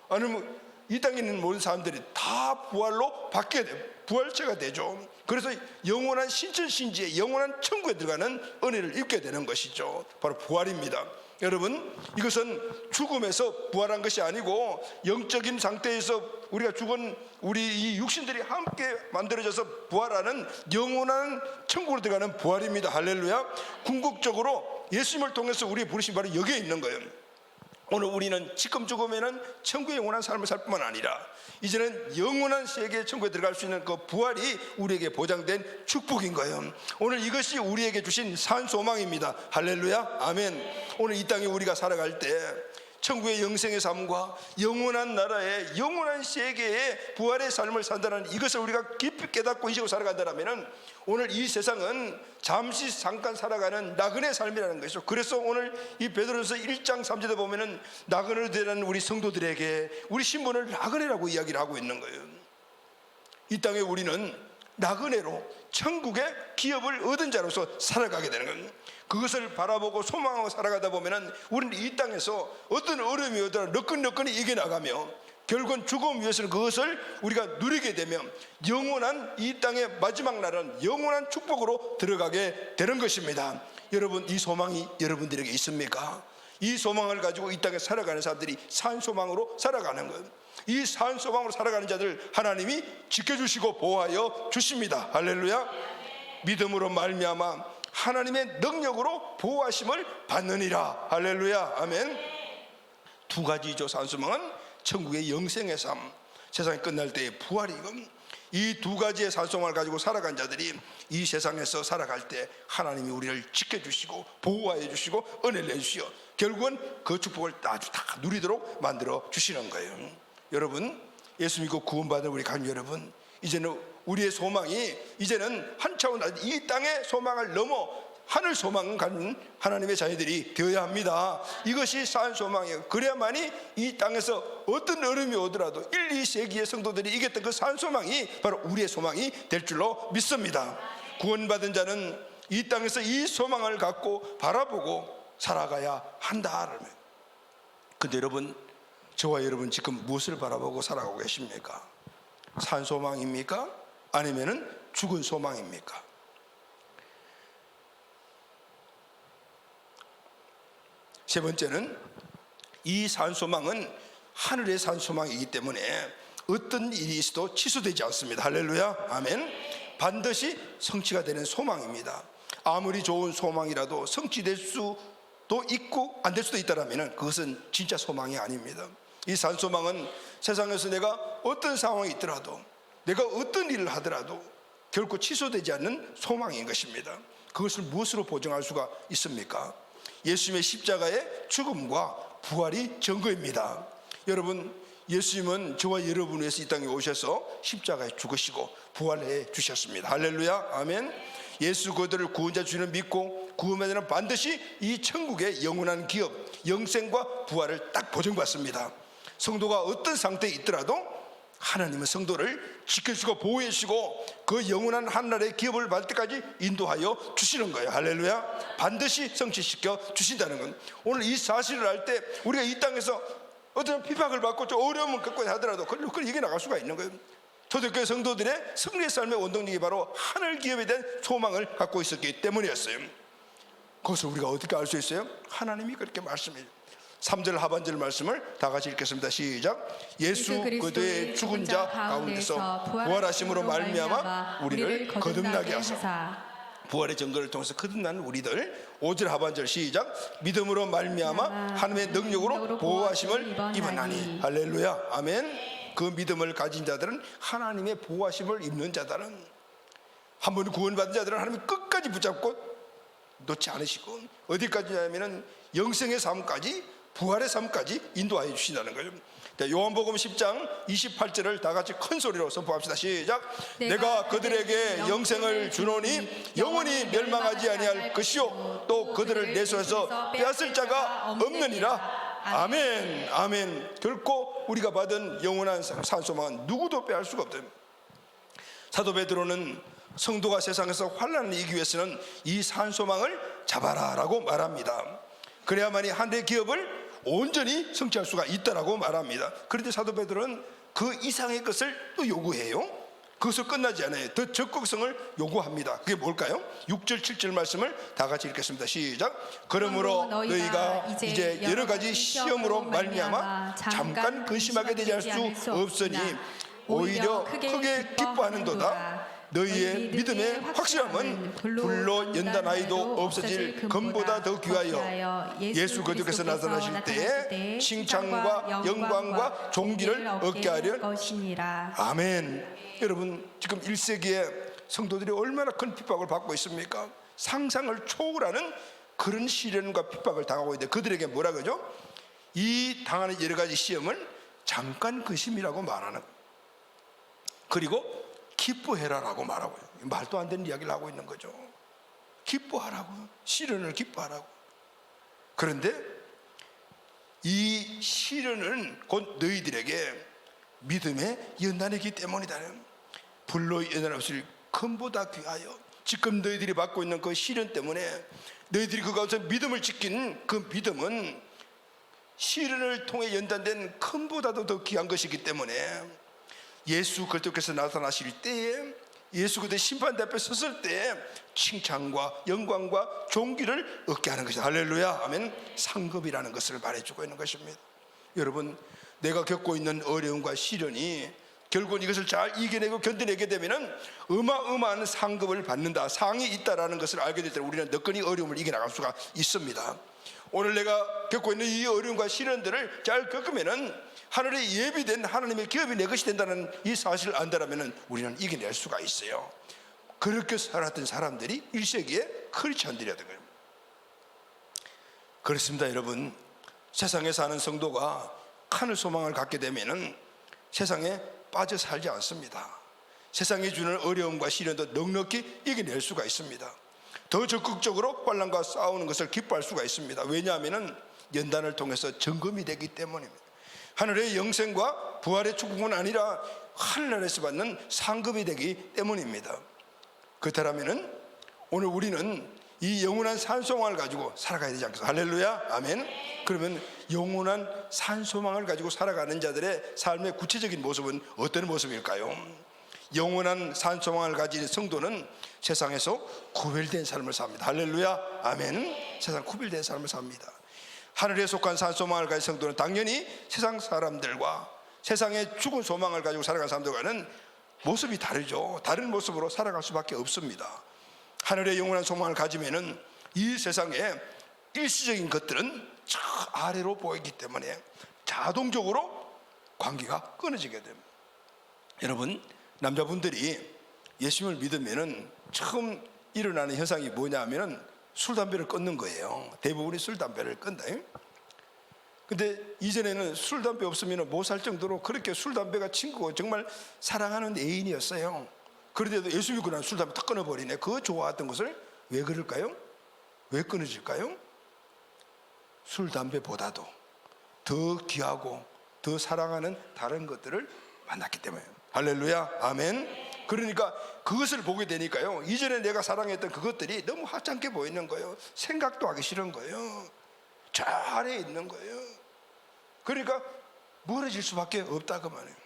아니면 이 땅에 있는 모든 사람들이 다 부활로 바뀌게 돼요. 부활체가 되죠. 그래서 영원한 신천신지에, 영원한 천국에 들어가는 은혜를 입게 되는 것이죠. 바로 부활입니다. 여러분, 이것은 죽음에서 부활한 것이 아니고 영적인 상태에서 우리가 죽은 우리 이 육신들이 함께 만들어져서 부활하는 영원한 천국으로 들어가는 부활입니다. 할렐루야. 궁극적으로 예수님을 통해서 우리의 부르심이 바로 여기에 있는 거예요. 오늘 우리는 지금 죽으면은 천국의 영원한 삶을 살 뿐만 아니라 이제는 영원한 세계의 천국에 들어갈 수 있는 그 부활이 우리에게 보장된 축복인 거예요. 오늘 이것이 우리에게 주신 산 소망입니다. 할렐루야, 아멘. 오늘 이 땅에 우리가 살아갈 때 천국의 영생의 삶과 영원한 나라의 영원한 세계의 부활의 삶을 산다는 이것을 우리가 깊이 깨닫고 인식하고 살아간다면 오늘 이 세상은 잠깐 살아가는 나그네 삶이라는 것이죠. 그래서 오늘 이 베드로전서 1장 3절에 보면은 나그네로 되는 우리 성도들에게 우리 신분을 나그네라고 이야기를 하고 있는 거예요. 이 땅에 우리는 나그네로 천국의 기업을 얻은 자로서 살아가게 되는 겁니다. 그것을 바라보고 소망하고 살아가다 보면은 우리는 이 땅에서 어떤 어려움이 오더라도 너끈너끈히 이겨나가며 결국은 죽음 위에서는 그것을 우리가 누리게 되면 영원한 이 땅의 마지막 날은 영원한 축복으로 들어가게 되는 것입니다. 여러분, 이 소망이 여러분들에게 있습니까? 이 소망을 가지고 이 땅에 살아가는 사람들이 산소망으로 살아가는 거예요. 이 산소망으로 살아가는 자들 하나님이 지켜주시고 보호하여 주십니다. 할렐루야. 믿음으로 말미암아 하나님의 능력으로 보호하심을 받느니라. 할렐루야, 아멘. 두 가지죠. 산소망은 천국의 영생의 삶, 세상이 끝날 때의 부활이고, 이 두 가지의 산소망을 가지고 살아간 자들이 이 세상에서 살아갈 때 하나님이 우리를 지켜주시고 보호해 주시고 은혜를 내주시어 결국은 그 축복을 아주 다 누리도록 만들어 주시는 거예요. 여러분, 예수 믿고 구원받은 우리 가족 여러분, 이제는 우리의 소망이 이제는 한 차원 이 땅의 소망을 넘어 하늘 소망을 갖는 하나님의 자녀들이 되어야 합니다. 이것이 산 소망이에요. 그래야만이 이 땅에서 어떤 어려움이 오더라도 1, 2세기의 성도들이 이겼던 그 산 소망이 바로 우리의 소망이 될 줄로 믿습니다. 구원받은 자는 이 땅에서 이 소망을 갖고 바라보고 살아가야 한다. 근데 여러분, 저와 여러분 지금 무엇을 바라보고 살아가고 계십니까? 산 소망입니까? 아니면은 죽은 소망입니까? 세 번째는 이 산소망은 하늘의 산소망이기 때문에 어떤 일이 있어도 취소되지 않습니다. 할렐루야, 아멘. 반드시 성취가 되는 소망입니다. 아무리 좋은 소망이라도 성취될 수도 있고 안 될 수도 있다면 그것은 진짜 소망이 아닙니다. 이 산소망은 세상에서 내가 어떤 상황이 있더라도, 내가 어떤 일을 하더라도 결코 취소되지 않는 소망인 것입니다. 그것을 무엇으로 보증할 수가 있습니까? 예수님의 십자가의 죽음과 부활이 증거입니다. 여러분, 예수님은 저와 여러분을 위해서 이 땅에 오셔서 십자가에 죽으시고 부활해 주셨습니다. 할렐루야, 아멘. 예수 그들을 구원자 주님을 믿고 구원받으면 반드시 이 천국의 영원한 기업, 영생과 부활을 딱 보증받습니다. 성도가 어떤 상태에 있더라도 하나님은 성도를 지켜주시고 보호해주시고 그 영원한 한나라의 기업을 받을 때까지 인도하여 주시는 거예요. 할렐루야. 반드시 성취시켜 주신다는 건, 오늘 이 사실을 알 때 우리가 이 땅에서 어떤 비박을 받고 좀 어려움을 겪고 하더라도 그걸 이겨나갈 수가 있는 거예요. 초대교회 성도들의 승리의 삶의 원동력이 바로 하늘 기업에 대한 소망을 갖고 있었기 때문이었어요. 그것을 우리가 어떻게 알 수 있어요? 하나님이 그렇게 말씀해요. 3절 하반절 말씀을 다 같이 읽겠습니다. 시작. 예수 그리스도의 죽은 자 가운데서 부활하심으로 말미암아 우리를 거듭나게 하사. 부활의 증거를 통해서 거듭난 우리들. 5절 하반절 시작. 믿음으로 말미암아 하나님의 능력으로 보호하심을 입었나니. 할렐루야, 아멘. 그 믿음을 가진 자들은 하나님의 보호하심을 입는 자들은, 한 번 구원받은 자들은 하나님이 끝까지 붙잡고 놓지 않으시고 어디까지 하냐면은 영생의 삶까지, 부활의 삶까지 인도하여 주신다는 거예요. 요한복음 10장 28절을 다 같이 큰 소리로 선포합시다. 시작. 내가 그들에게 영생을 주노니 영원히 멸망하지 아니할 것이요 또 그들을 내 손에서 빼앗을 자가 없느니라. 아멘, 아멘. 결코 우리가 받은 영원한 산소망은 누구도 빼앗을 수가 없다. 사도 베드로는 성도가 세상에서 환난을 이기기 위해서는 이 산소망을 잡아라 라고 말합니다. 그래야만이 하늘의 기업을 온전히 성취할 수가 있다라고 말합니다. 그런데 사도 베드로는 그 이상의 것을 또 요구해요. 그것을 끝나지 않아요. 더 적극성을 요구합니다. 그게 뭘까요? 6절 7절 말씀을 다 같이 읽겠습니다. 시작. 그러므로 너희가 이제 여러 가지 시험으로 말미암아 잠깐 근심하게 되지 않을 수 없으니 오히려 크게 기뻐하는도다. 너희의 믿음의 확실함은 불로 연단하여도 없어질 금보다 더 귀하여 예수 그리스도께서 나타나실 때에 칭찬과 영광과 존귀를 얻게 하려 것이니라. 아멘. 여러분, 지금 1세기에 성도들이 얼마나 큰 핍박을 받고 있습니까? 상상을 초월하는 그런 시련과 핍박을 당하고 있는데 그들에게 뭐라 그러죠? 이 당하는 여러 가지 시험을 잠깐 근심이라고 말하는, 그리고 기뻐해라라고 말하고요. 말도 안 되는 이야기를 하고 있는 거죠. 기뻐하라고, 시련을 기뻐하라고. 그런데 이 시련은 곧 너희들에게 믿음의 연단이기 때문이다. 불로 연단 없을 금보다 귀하여. 지금 너희들이 받고 있는 그 시련 때문에 너희들이 그 가운데 믿음을 지킨 그 믿음은 시련을 통해 연단된 금보다도 더 귀한 것이기 때문에 예수 그리스도께서 나타나실 때에, 예수 그리스도의 심판대 앞에 섰을 때에 칭찬과 영광과 존귀를 얻게 하는 것이다. 할렐루야, 아멘. 상급이라는 것을 말해주고 있는 것입니다. 여러분, 내가 겪고 있는 어려움과 시련이 결국은 이것을 잘 이겨내고 견뎌내게 되면은 어마어마한 상급을 받는다, 상이 있다라는 것을 알게 될 때 우리는 너끈히 어려움을 이겨나갈 수가 있습니다. 오늘 내가 겪고 있는 이 어려움과 시련들을 잘 겪으면은 하늘에 예비된 하나님의 기업이 내 것이 된다는 이 사실을 안다라면 우리는 이겨낼 수가 있어요. 그렇게 살았던 사람들이 1세기에 크리스찬들이었던 거예요. 그렇습니다. 여러분, 세상에 사는 성도가 하늘 소망을 갖게 되면은 세상에 빠져 살지 않습니다. 세상이 주는 어려움과 시련도 넉넉히 이겨낼 수가 있습니다. 더 적극적으로 환난과 싸우는 것을 기뻐할 수가 있습니다. 왜냐하면 연단을 통해서 점검이 되기 때문입니다. 하늘의 영생과 부활의 축복은 아니라 하늘나라에서 받는 상급이 되기 때문입니다. 그렇다면 오늘 우리는 이 영원한 산소망을 가지고 살아가야 되지 않겠습니까? 할렐루야, 아멘. 그러면 영원한 산소망을 가지고 살아가는 자들의 삶의 구체적인 모습은 어떤 모습일까요? 영원한 산소망을 가진 성도는 세상에서 구별된 삶을 삽니다. 할렐루야, 아멘. 세상 구별된 삶을 삽니다. 하늘에 속한 산소망을 가진 성도는 당연히 세상 사람들과 세상의 죽은 소망을 가지고 살아가는 사람들과는 모습이 다르죠. 다른 모습으로 살아갈 수밖에 없습니다. 하늘의 영원한 소망을 가지면은 이 세상의 일시적인 것들은 저 아래로 보이기 때문에 자동적으로 관계가 끊어지게 됩니다. 여러분, 남자분들이 예수님을 믿으면은 처음 일어나는 현상이 뭐냐면은 술, 담배를 끊는 거예요. 대부분이 술, 담배를 끊다. 근데 이전에는 술, 담배 없으면 못 살 정도로 그렇게 술, 담배가 친구고 정말 사랑하는 애인이었어요. 그런데도 예수 믿고 난 술, 담배 다 끊어버리네. 그 좋아했던 것을 왜 그럴까요? 왜 끊어질까요? 술, 담배보다도 더 귀하고 더 사랑하는 다른 것들을 만났기 때문에. 할렐루야, 아멘. 그러니까 그것을 보게 되니까요, 이전에 내가 사랑했던 그것들이 너무 하찮게 보이는 거예요. 생각도 하기 싫은 거예요. 저 아래에 있는 거예요. 그러니까 멀어질 수밖에 없다 그 말이에요.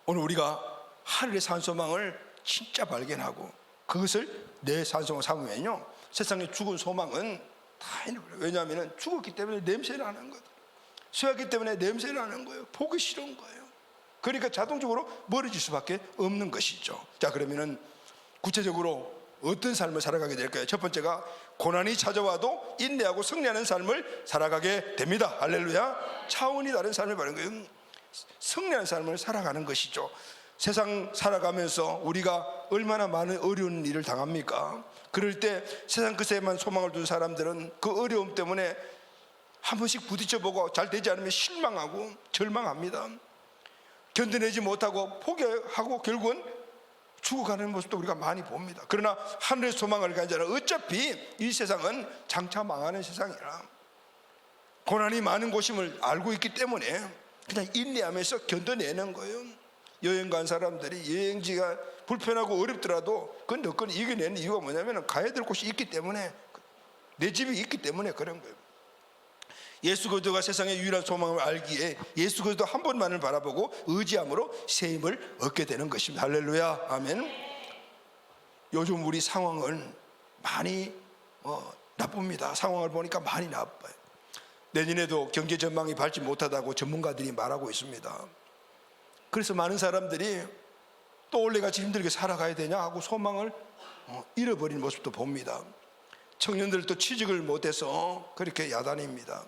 오늘 우리가 하늘의 산소망을 진짜 발견하고 그것을 내 산소망 삼으면요, 세상의 죽은 소망은 다 잃어버려요. 왜냐하면 죽었기 때문에 냄새 나는 거다. 쇠하기 때문에 냄새 나는 거예요. 보기 싫은 거예요. 그러니까 자동적으로 멀어질 수밖에 없는 것이죠. 자, 그러면은 구체적으로 어떤 삶을 살아가게 될까요? 첫 번째가 고난이 찾아와도 인내하고 승리하는 삶을 살아가게 됩니다. 할렐루야. 차원이 다른 삶을 바라는 거예요. 승리하는 삶을 살아가는 것이죠. 세상 살아가면서 우리가 얼마나 많은 어려운 일을 당합니까? 그럴 때 세상 것에만 소망을 둔 사람들은 그 어려움 때문에 한 번씩 부딪혀보고 잘 되지 않으면 실망하고 절망합니다. 견뎌내지 못하고 포기하고 결국은 죽어가는 모습도 우리가 많이 봅니다. 그러나 하늘의 소망을 가진 자는 어차피 이 세상은 장차 망하는 세상이라 고난이 많은 곳임을 알고 있기 때문에 그냥 인내하면서 견뎌내는 거예요. 여행 간 사람들이 여행지가 불편하고 어렵더라도 그건 여건을 이겨내는 이유가 뭐냐면 가야 될 곳이 있기 때문에, 내 집이 있기 때문에 그런 거예요. 예수 그리스도가 세상의 유일한 소망을 알기에 예수 그리스도 한 분만을 바라보고 의지함으로 새 힘을 얻게 되는 것입니다. 할렐루야, 아멘. 요즘 우리 상황은 많이 나쁩니다. 상황을 보니까 많이 나빠요. 내년에도 경제 전망이 밝지 못하다고 전문가들이 말하고 있습니다. 그래서 많은 사람들이 또 원래같이 힘들게 살아가야 되냐 하고 소망을 잃어버린 모습도 봅니다. 청년들도 취직을 못해서 그렇게 야단입니다.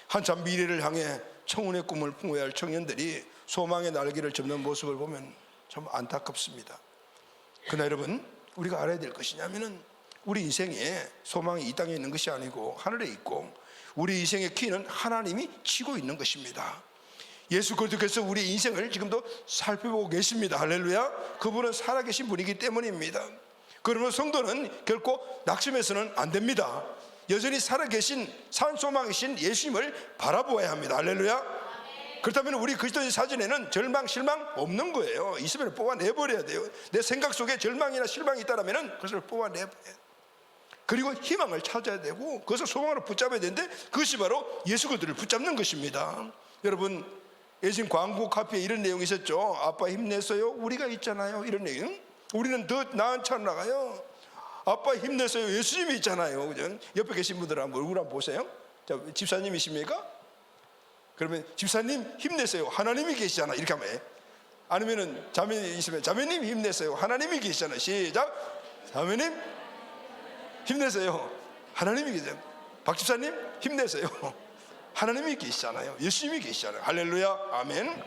한참 미래를 향해 청운의 꿈을 품어야 할 청년들이 소망의 날개를 접는 모습을 보면 참 안타깝습니다. 그러나 여러분, 우리가 알아야 될 것이냐면은 우리 인생에 소망이 이 땅에 있는 것이 아니고 하늘에 있고 우리 인생의 키는 하나님이 치고 있는 것입니다. 예수 그리스도께서 우리 인생을 지금도 살펴보고 계십니다. 할렐루야. 그분은 살아계신 분이기 때문입니다. 그러면 성도는 결코 낙심해서는 안 됩니다. 여전히 살아계신 산소망이신 예수님을 바라보아야 합니다. 할렐루야. 그렇다면 우리 그리스도의 사진에는 절망, 실망 없는 거예요. 있으면 뽑아내버려야 돼요. 내 생각 속에 절망이나 실망이 있다면 그것을 뽑아내버려야 돼요. 그리고 희망을 찾아야 되고 그것을 소망으로 붙잡아야 되는데 그것이 바로 예수 그리스도를 붙잡는 것입니다. 여러분, 예전 광고 카피에 이런 내용이 있었죠. 아빠 힘내세요, 우리가 있잖아요. 이런 내용. 우리는 더 나은 차로 나가요. 아빠 힘내세요, 예수님이 있잖아요. 그죠? 옆에 계신 분들 한번 얼굴 한번 보세요. 자, 집사님이십니까? 그러면 집사님 힘내세요, 하나님이 계시잖아. 이렇게 하면 해. 아니면은 자매 있으면 자매님 힘내세요, 하나님이 계시잖아요. 시작. 자매님 힘내세요, 하나님이 계세요. 박 집사님 힘내세요, 하나님이 계시잖아요. 예수님이 계시잖아요. 할렐루야, 아멘.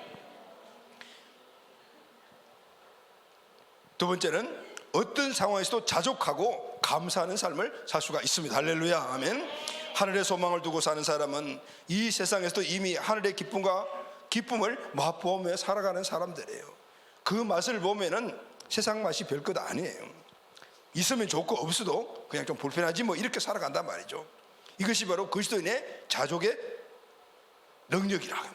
두 번째는 어떤 상황에서도 자족하고 감사하는 삶을 살 수가 있습니다. 할렐루야, 아멘. 하늘의 소망을 두고 사는 사람은 이 세상에서도 이미 하늘의 기쁨을 맛보며 살아가는 사람들이에요. 그 맛을 보면은 세상 맛이 별것 아니에요. 있으면 좋고 없어도 그냥 좀 불편하지 뭐 이렇게 살아간단 말이죠. 이것이 바로 그리스도인의 자족의 능력이라.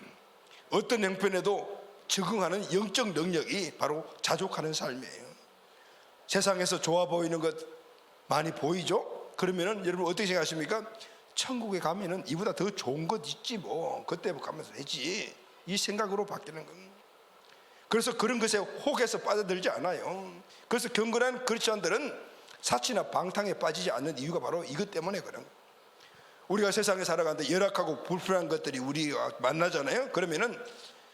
어떤 형편에도 적응하는 영적 능력이 바로 자족하는 삶이에요. 세상에서 좋아 보이는 것 많이 보이죠? 그러면은 여러분 어떻게 생각하십니까? 천국에 가면은 이보다 더 좋은 것 있지 뭐, 그때 가면서 되지, 이 생각으로 바뀌는 겁니다. 그래서 그런 것에 혹해서 빠져들지 않아요. 그래서 경건한 크리스천들은 사치나 방탕에 빠지지 않는 이유가 바로 이것 때문에 그런 거예요. 우리가 세상에 살아가는데 열악하고 불편한 것들이 우리가 만나잖아요. 그러면은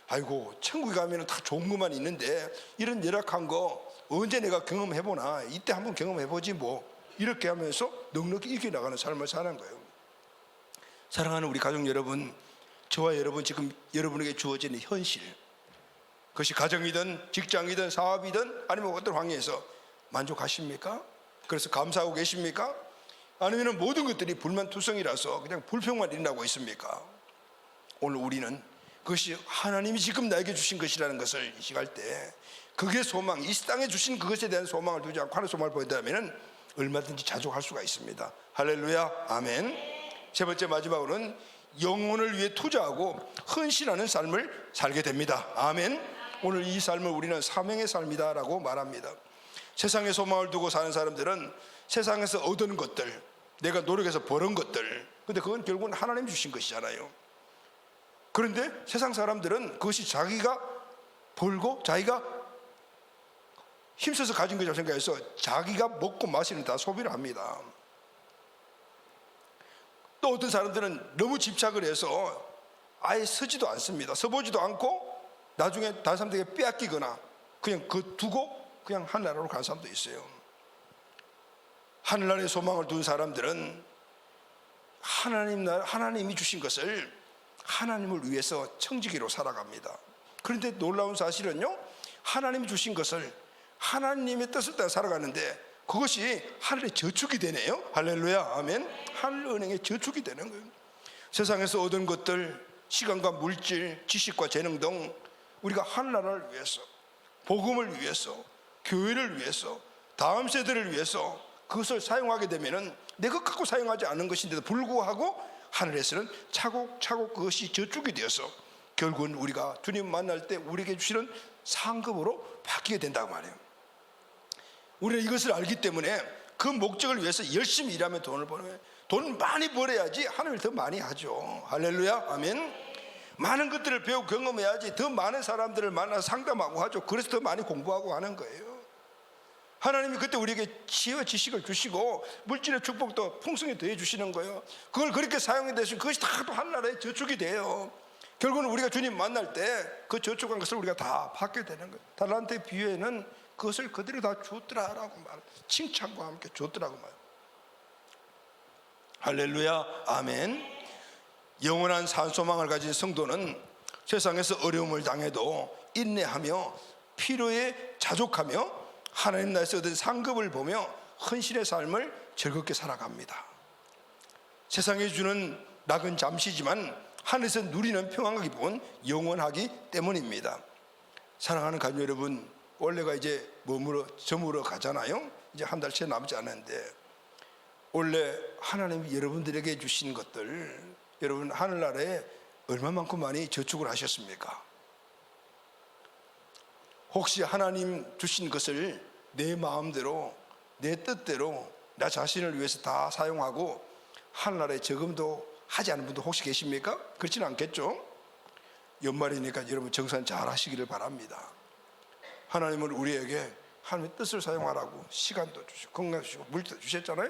아이고 천국에 가면은 다 좋은 것만 있는데 이런 열악한 거 언제 내가 경험해보나, 이때 한번 경험해보지 뭐, 이렇게 하면서 넉넉히 이겨나가는 삶을 사는 거예요. 사랑하는 우리 가족 여러분, 저와 여러분, 지금 여러분에게 주어지는 현실, 그것이 가정이든 직장이든 사업이든 아니면 어떤 환경에서 만족하십니까? 그래서 감사하고 계십니까? 아니면 모든 것들이 불만투성이라서 그냥 불평만 일어나고 있습니까? 오늘 우리는 그것이 하나님이 지금 나에게 주신 것이라는 것을 인식할 때, 그게 소망, 이 땅에 주신 그것에 대한 소망을 두지 않고 하는 소망을 보인다면 얼마든지 자족할 수가 있습니다. 할렐루야, 아멘. 세 번째, 마지막으로는 영혼을 위해 투자하고 헌신하는 삶을 살게 됩니다. 아멘. 오늘 이 삶을 우리는 사명의 삶이다라고 말합니다. 세상에 소망을 두고 사는 사람들은 세상에서 얻은 것들, 내가 노력해서 버는 것들, 근데 그건 결국은 하나님 주신 것이잖아요. 그런데 세상 사람들은 그것이 자기가 벌고 자기가 힘써서 가진 것이라고 생각해서 자기가 먹고 마시는 다 소비를 합니다. 또 어떤 사람들은 너무 집착을 해서 아예 서지도 않습니다. 서보지도 않고 나중에 다른 사람들에게 빼앗기거나 그냥 그 두고 그냥 하늘나라로 가는 사람도 있어요. 하늘나라에 소망을 둔 사람들은 하나님이 주신 것을 하나님을 위해서 청지기로 살아갑니다. 그런데 놀라운 사실은요, 하나님이 주신 것을 하나님의 뜻을 따라 살아가는데 그것이 하늘의 저축이 되네요. 할렐루야, 아멘. 하늘 은행의 저축이 되는 거예요. 세상에서 얻은 것들, 시간과 물질, 지식과 재능 등 우리가 하늘나라를 위해서, 복음을 위해서, 교회를 위해서, 다음 세대를 위해서 그것을 사용하게 되면은 내 것 갖고 사용하지 않은 것인데도 불구하고 하늘에서는 차곡차곡 그것이 저축이 되어서 결국은 우리가 주님 만날 때 우리에게 주시는 상급으로 바뀌게 된다고 말해요. 우리는 이것을 알기 때문에 그 목적을 위해서 열심히 일하면 돈을 버는, 돈 많이 벌어야지 하나님을 더 많이 하죠. 할렐루야, 아멘. 많은 것들을 배우고 경험해야지 더 많은 사람들을 만나서 상담하고 하죠. 그래서 더 많이 공부하고 하는 거예요. 하나님이 그때 우리에게 지혜와 지식을 주시고 물질의 축복도 풍성히 더해 주시는 거예요. 그걸 그렇게 사용해 되시면 그것이 다 또 하늘나라의 저축이 돼요. 결국은 우리가 주님 만날 때 그 저축한 것을 우리가 다 받게 되는 거예요. 달란트의 비유에는 그것을 그대로 다 줬더라라고 말, 칭찬과 함께 줬더라고 말. 할렐루야, 아멘. 영원한 산소망을 가진 성도는 세상에서 어려움을 당해도 인내하며 필요에 자족하며 하나님 나라에서 얻은 상급을 보며 헌신의 삶을 즐겁게 살아갑니다. 세상에 주는 낙은 잠시지만 하늘에서 누리는 평안과 기쁨은 영원하기 때문입니다. 사랑하는 가족 여러분, 원래가 이제 저물어 가잖아요. 이제 한 달 채 남지 않았는데, 원래 하나님이 여러분들에게 주신 것들, 여러분 하늘나라에 얼마만큼 많이 저축을 하셨습니까? 혹시 하나님 주신 것을 내 마음대로, 내 뜻대로 나 자신을 위해서 다 사용하고 하늘나라에 저금도 하지 않은 분도 혹시 계십니까? 그렇지는 않겠죠? 연말이니까 여러분 정산 잘 하시기를 바랍니다. 하나님은 우리에게 하나님의 뜻을 사용하라고 시간도 주시고 건강 주시고 물질도 주셨잖아요.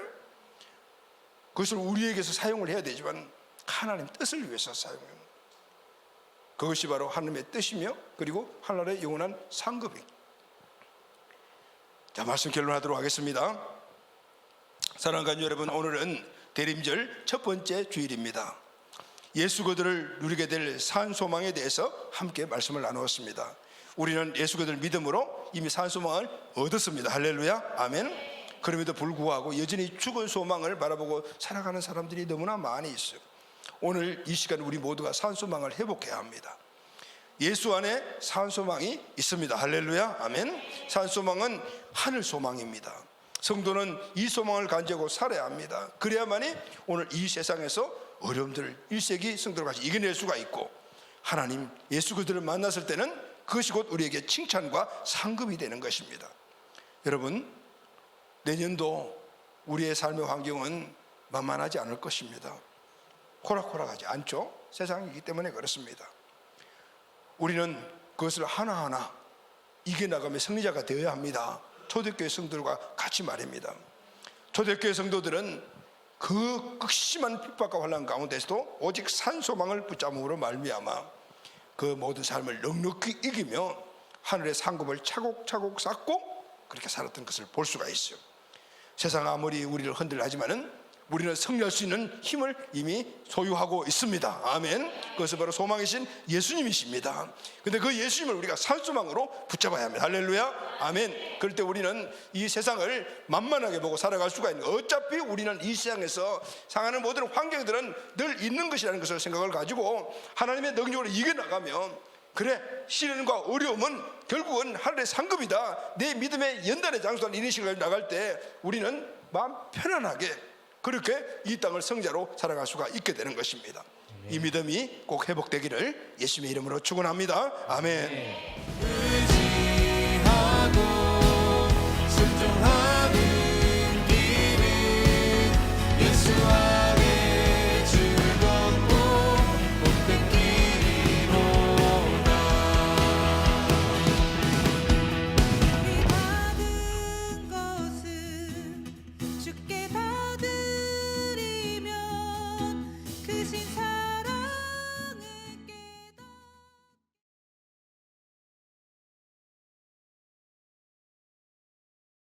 그것을 우리에게서 사용을 해야 되지만 하나님 뜻을 위해서 사용해요. 그것이 바로 하나님의 뜻이며 그리고 하늘나라의 영원한 상급이. 자, 말씀 결론하도록 하겠습니다. 사랑하는 가족 여러분, 오늘은 대림절 첫 번째 주일입니다. 예수 그들을 누리게 될 산소망에 대해서 함께 말씀을 나누었습니다. 우리는 예수 그들 믿음으로 이미 산소망을 얻었습니다. 할렐루야, 아멘. 그럼에도 불구하고 여전히 죽은 소망을 바라보고 살아가는 사람들이 너무나 많이 있어요. 오늘 이 시간 우리 모두가 산소망을 회복해야 합니다. 예수 안에 산소망이 있습니다. 할렐루야, 아멘. 산소망은 하늘 소망입니다. 성도는 이 소망을 간직하고 살아야 합니다. 그래야만이 오늘 이 세상에서 어려움들을 1세기 성도들같이 이겨낼 수가 있고, 하나님 예수 그들을 만났을 때는 그것이 곧 우리에게 칭찬과 상급이 되는 것입니다. 여러분, 내년도 우리의 삶의 환경은 만만하지 않을 것입니다. 호락호락하지 않죠. 세상이기 때문에 그렇습니다. 우리는 그것을 하나하나 이겨나가며 승리자가 되어야 합니다. 초대교회 성도들과 같이 말입니다. 초대교회 성도들은 그 극심한 핍박과 환난 가운데서도 오직 산소망을 붙잡음으로 말미암아 그 모든 삶을 넉넉히 이기며 하늘의 상급을 차곡차곡 쌓고 그렇게 살았던 것을 볼 수가 있어요. 세상 아무리 우리를 흔들려 하지만은 우리는 승리할 수 있는 힘을 이미 소유하고 있습니다. 아멘. 그것은 바로 소망이신 예수님이십니다. 근데 그 예수님을 우리가 산소망으로 붙잡아야 합니다. 할렐루야. 아멘. 그럴 때 우리는 이 세상을 만만하게 보고 살아갈 수가 있는 거예요. 어차피 우리는 이 세상에서 상하는 모든 환경들은 늘 있는 것이라는 것을 생각을 가지고 하나님의 능력으로 이겨나가면, 그래, 시련과 어려움은 결국은 하늘의 상급이다, 내 믿음의 연단의 장소한 이런 식으로 나갈 때 우리는 마음 편안하게 그렇게 이 땅을 성자로 살아갈 수가 있게 되는 것입니다. 이 믿음이 꼭 회복되기를 예수님의 이름으로 축원합니다. 아멘. 의지하고 순종하는 길은 예수 안에 즐겁고 복된 길이로다. 우리 받은 것은 주께 다 드리면 그 신사